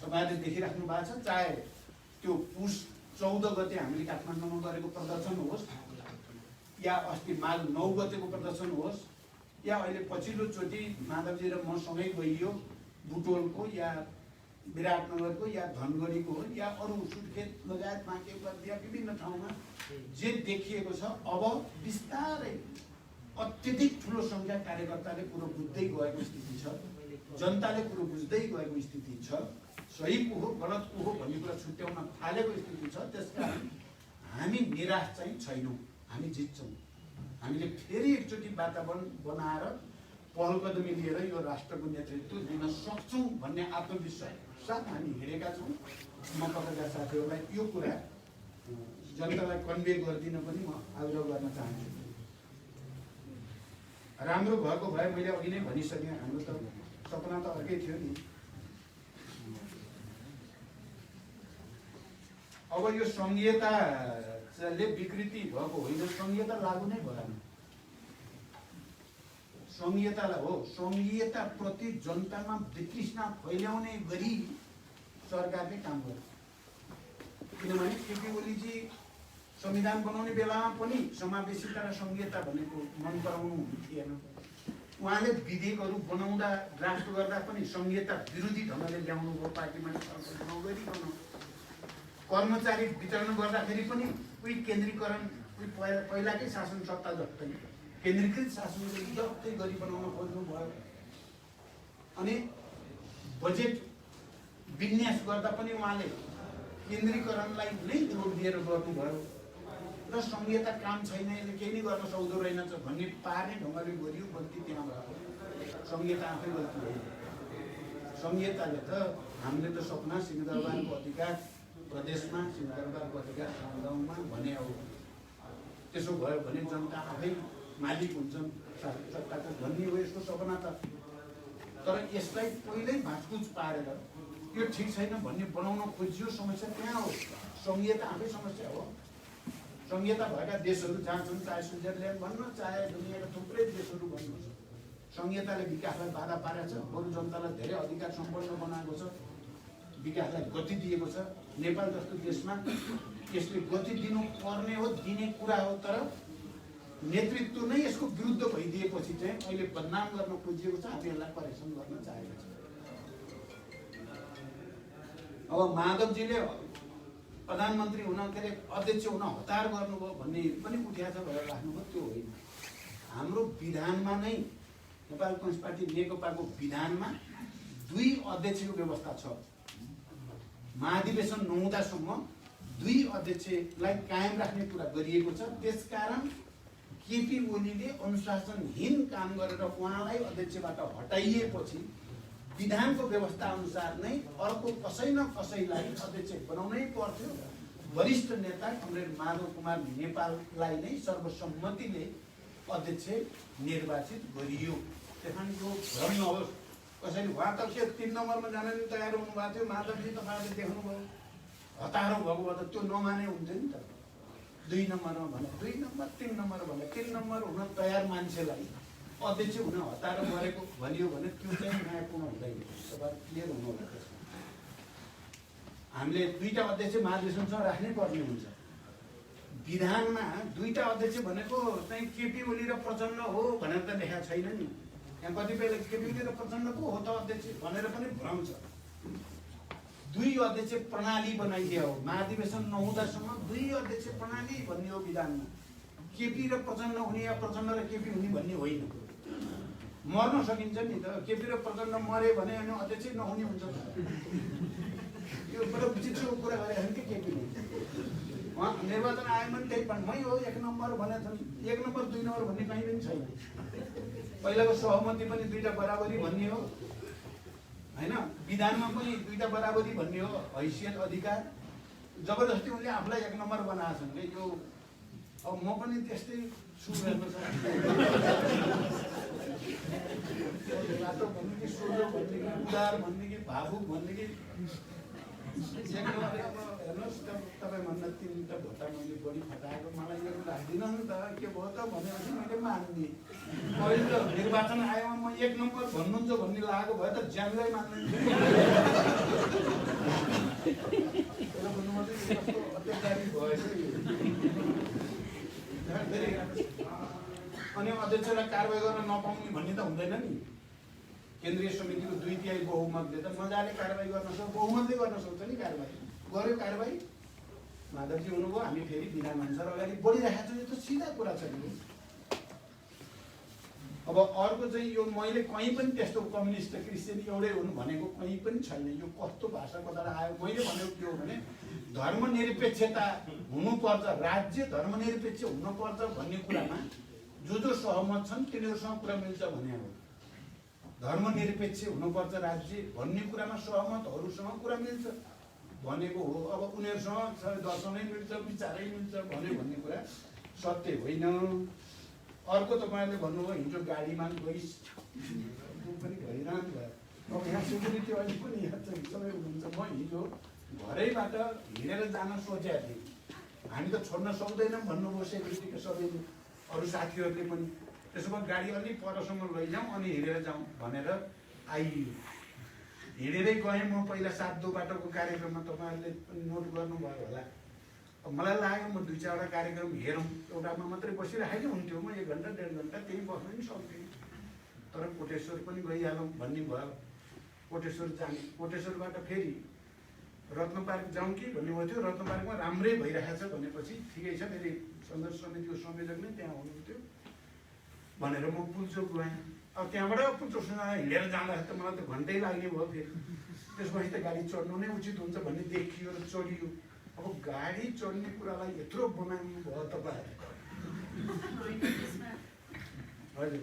तपाईँहरूले देखिराख्नु भएको छ, चाहे त्यो पुस 14 गते हामीले काठमाडौँमा गरेको प्रदर्शन होस्, या अस्ति माघ 9 गतेको प्रदर्शन होस्, या अहिले पछिल्लोचोटि माधवजी र म सँगै गइयो बुटोलको या विराटनगरको या धनगढीको हो, या अरू सुर्खेत लगायत बाँके विभिन्न ठाउँमा जे देखिएको छ। अब बिस्तारै अत्यधिक ठुलो सङ्ख्या कार्यकर्ताले कुरो बुझ्दै गएको स्थिति छ, जनताले कुरो बुझ्दै गएको स्थिति छ। सही को हो गलत को हो भन्ने कुरा छुट्याउन थालेको स्थिति छ। त्यसकारण हामी निराश चाहिँ छैनौँ, हामी जित्छौँ। हामीले फेरि एकचोटि वातावरण बनाएर पहल कदमी लिएर यो राष्ट्रको नेतृत्व दिन सक्छौँ भन्ने आत्मविश्वास साथ हामी हिँडेका छौँ। म पत्रकार साथीहरूलाई यो कुरा जनतालाई कन्भे गरिदिन पनि म आग्रह गर्न चाहन्छु। राम्रो भएको भए मैले अघि नै भनिसकेँ, हाम्रो त सपना त अर्कै थियो नि। अब यो सङ्घीयताले विकृति भएको होइन, सङ्घीयता लागू नै भएन। सङ्घीयतालाई हो, सङ्घीयताप्रति जनतामा वितृष्णा फैल्याउने गरी सरकारले काम गर्यो। किनभने केपी ओलीजी संविधान बनाउने बेलामा पनि समावेशिता र सङ्घीयता भनेको मन पराउनु थिएन। उहाँले विधेयकहरू बनाउँदा, ड्राफ्ट गर्दा पनि सङ्घीयता विरोधी ढङ्गले ल्याउनु भयो, पार्टीमा नगरिकन। कर्मचारी वितरण गर्दाखेरि पनि उही केन्द्रीकरण पहिलाकै शासन सत्ता जस्तै केन्द्रीकृत शासनले जस्तै गरी बनाउन खोज्नुभयो। अनि बजेट विन्यास गर्दा पनि उहाँले केन्द्रीकरणलाई नै जोड दिएर गर्नुभयो र संहिता काम छैन, यसले केही नै गर्न सक्दो रहेनछ भन्ने पार्ने ढङ्गले गरियो। गल्ती त्यहाँ भयो, संहिता आफै गल्ती हो। संहिताले त हामीले त सपना सिंहदरबारको अधिकार प्रदेशमा, सिंहदरबारको अधिकार गाउँमा भने हो। त्यसो भयो भने जनता आफै मालिक हुन्छन् सत्ताको भन्ने हो यसको सपना त। तर यसलाई पहिल्यै भाँचकुच पारेर यो ठिक छैन भन्ने बनाउन खोजियो। समस्या त्यहाँ हो, संहिता आफै समस्या हो। संहिता भएका देशहरू जहाँ छन्, चाहे स्विजरल्यान्ड भन्नु, चाहे दुनियाँका थुप्रै देशहरू भन्नुहोस्, संहिताले विकासलाई बाधा पारेको छ, बरु जनतालाई धेरै अधिकार सम्पन्न बनाएको छ, विकासलाई गति दिएको छ। नेपाल जस्तो देशमा यसले गति दिनुपर्ने हो, दिने कुरा हो, तर नेतृत्व नै यसको विरुद्ध भइदिएपछि चाहिँ अहिले बदनाम गर्न खोजिएको छ। हामी यसलाई करेक्सन गर्न चाहेको छ। अब माधवजीले प्रधानमन्त्री हुन, के अरे अध्यक्ष हुन हतार गर्नुभयो भन्ने पनि उठ्या छ भनेर राख्नुभयो, त्यो होइन। हाम्रो विधानमा नै, नेपाल कम्युनिस्ट पार्टी नेकपाको विधानमा 2 अध्यक्षको व्यवस्था छ। महाधिवेशन नहुँदासम्म 2 अध्यक्षलाई कायम राख्ने कुरा गरिएको छ। त्यसकारण केपी ओलीले अनुशासनहीन काम गरेर उहाँलाई अध्यक्षबाट हटाइएपछि विधानको व्यवस्था अनुसार नै अर्को कसै न कसैलाई अध्यक्ष बनाउनै पर्थ्यो। वरिष्ठ नेता कमरेड माधव कुमार नेपाललाई नै सर्वसम्मतिले अध्यक्ष निर्वाचित गरियो। त्यहाँ यो भ्रम नहोस् कसैले। उहाँ त के 3 नम्बरमा जान नि तयार हुनुभएको थियो, माधवजी तपाईँले देख्नुभयो। हतारो भएको भए त त्यो नमाने हुन्थ्यो नि त। 2 नम्बरमा भने 2 नम्बर, 3 नम्बर भने 3 नम्बर हुन तयार मान्छेलाई अध्यक्ष हुन हतारो गरेको भनियो भने त्यो चाहिँ न्यायपूर्ण हुँदैन। तपाईँ क्लियर हुनु होला। हामीले 2टा अध्यक्ष महाधिवेशनसँग राख्नै पर्ने हुन्छ। विधानमा 2टा अध्यक्ष भनेको चाहिँ केपी ओली र प्रचण्ड हो भनेर त लेखा छैन नि। यहाँ कतिपयले केपी ओली र प्रचण्ड को हो त अध्यक्ष भनेर पनि भ्रम छ। 2 अध्यक्ष प्रणाली बनाइदियो हो। महाधिवेशन नहुँदासम्म 2 अध्यक्ष प्रणाली भन्ने हो विधानमा। केपी र प्रचण्ड हुने या प्रचण्ड र केपी हुने भन्ने होइन। मर्न सकिन्छ नि त। केपी र प्रचण्ड मरे भने अनि अध्यक्ष नहुने हुन्छ त। यो बडो विचित्रको कुरा गरेका छन् कि केपीले। उहाँ निर्वाचन आयोगमा त्यही मै हो 1 नम्बर भनेछन्। 1 नम्बर 2 नम्बर भन्ने कहीँ पनि छैन। पहिलाको सहमति पनि 2टा बराबरी भन्ने हो होइन। विधानमा पनि 2टा बराबरी भन्ने हो, हैसियत अधिकार। जबरजस्ती उनले आफूलाई 1 नम्बर बनाएको छन् कि यो। अब म पनि त्यस्तै छु हेर्नु छ। बाटो भन्ने कि सोझो भन्ने कि उदार भन्ने कि भावुक भन्ने कि 1 नम्बर। अब हेर्नुहोस् तपाईँ भन्दा 3टा भोटा मैले बढी फटाएको, मलाई यो राख्दिनँ नि त। के भयो त भनेपछि मैले मान्ने। अहिले त निर्वाचन आयोगमा म 1 नम्बर भन्नुहुन्छ भन्ने लागेको भए त ज्यानलाई मान्दैन। अत्याचारी भएछ। अनि अध्यक्षलाई कारवाही गर्न नपाउने भन्ने त हुँदैन नि। केन्द्रीय समितिको 2/3 बहुमतले त मजाले कारवाही गर्न सक्छ। बहुमतले गर्न सक्छ नि कारवाही। गर्यो कारवाही। माधवजी हुनुभयो, हामी फेरि विधानअनुसार अगाडि बढिरहेको छौँ। यो त सिधा कुरा छ नि। अब अर्को चाहिँ यो मैले कहीँ पनि त्यस्तो कम्युनिस्ट क्रिस्चियन एउटै हुनु भनेको कहीँ पनि छैन। यो कस्तो भाषा कता आयो। मैले भनेको के हो भने धर्मनिरपेक्षता हुनुपर्छ, राज्य धर्मनिरपेक्ष हुनुपर्छ भन्ने कुरामा जो सहमत छन् तिनीहरूसँग कुरा मिल्छ भने हो। धर्मनिरपेक्ष हुनुपर्छ राज्य भन्ने कुरामा सहमतहरूसँग कुरा मिल्छ भनेको हो। अब उनीहरूसँग दर्शनै मिल्छ, विचारै मिल्छ भन्ने कुरा सत्य होइन। अर्को तपाईँले भन्नुभयो हिजो गाडीमा गइस पनि भइरहनु भयो। अब यहाँ सेक्युरिटी अहिले पनि यहाँ चाहिँ सबै हुनुहुन्छ। म हिजो घरैबाट हिँडेर जान सोचेको थिएँ। हामी त छोड्न सक्दैनौँ भन्नुभयो सेक्युरिटीको सबैले, अरू साथीहरूले पनि। त्यसो भए गाडी अलिक परसम्म लैजाउँ अनि हिँडेर जाउँ भनेर आइयो। हिँडेरै गएँ म। पहिला 7 बाटोको कार्यक्रममा तपाईँहरूले पनि नोट गर्नुभयो होला। मलाई लाग्यो म 2-4वटा कार्यक्रम हेरौँ, एउटामा मात्रै बसिराखेकै हुन्थ्यो। म 1 घन्टा 1.5 घन्टा त्यही बस्न पनि सक्थेँ। तर कोटेश्वर पनि गइहालौँ भन्ने भयो। कोटेश्वर जाने, कोटेश्वरबाट फेरि रत्न पार्क जाउँ कि भन्ने भयो थियो। रत्न पार्कमा राम्रै भइरहेछ भनेपछि ठिकै छ फेरि सन्दर्भ समितिको संयोजक नै त्यहाँ हुनुहुन्थ्यो भनेर म पुल्चोक गएँ। अब त्यहाँबाट पुल्चोकसँग हिँडेर जाँदाखेरि त मलाई त घन्टै लाग्ने भयो फेरि। त्यसपछि त गाडी चढ्नु नै उचित हुन्छ भन्ने देखियो र चढियो। अब गाडी चढ्ने कुरालाई यत्रो बनाउनु भयो तपाईँहरू। हजुर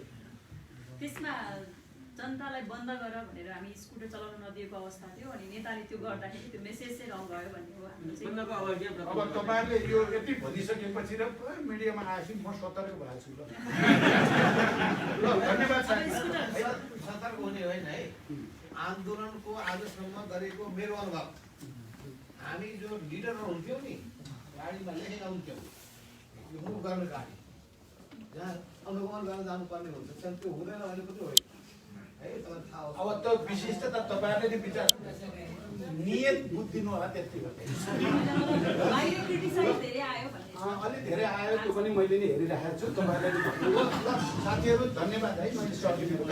त्यसमा जनतालाई बन्द गर भनेर हामी स्कुटर चलाउन नदिएको अवस्था थियो अनि नेताले त्यो गर्दाखेरि त्यो मेसेज चाहिँ रङ गयो भन्ने हो हाम्रो चाहिँ। अब तपाईँहरूले यो यति भनिसकेपछि र मिडियामा आएपछि म सतर्क भएको छु ल। ल धन्यवाद साथी। सतर्क हुने होइन है, आन्दोलनको आजसम्म गरेको मेरो अनुभव, हामी जो लिडर हुन्थ्यौँ नि गाडीमा लेखेका हुन्थ्यौँ मुभ गर्न गाडी जहाँ अनुगमन गर्न जानुपर्ने हुन्छ त्यो हुँदैन भने पनि होइन है, तपाईँलाई थाहा होस्। अब त विशिष्टता तपाईँहरूले नै विचार नियत बुझिदिनु होला त्यति हो। बाहिर क्रिटिसाइज धेरै आयो भन्ने अलि धेरै आयो त्यो पनि मैले नै हेरिरहेको छु। तपाईँहरूले नि भन्नुभयो। ल साथीहरू धन्यवाद है, मैले सकिदिनु।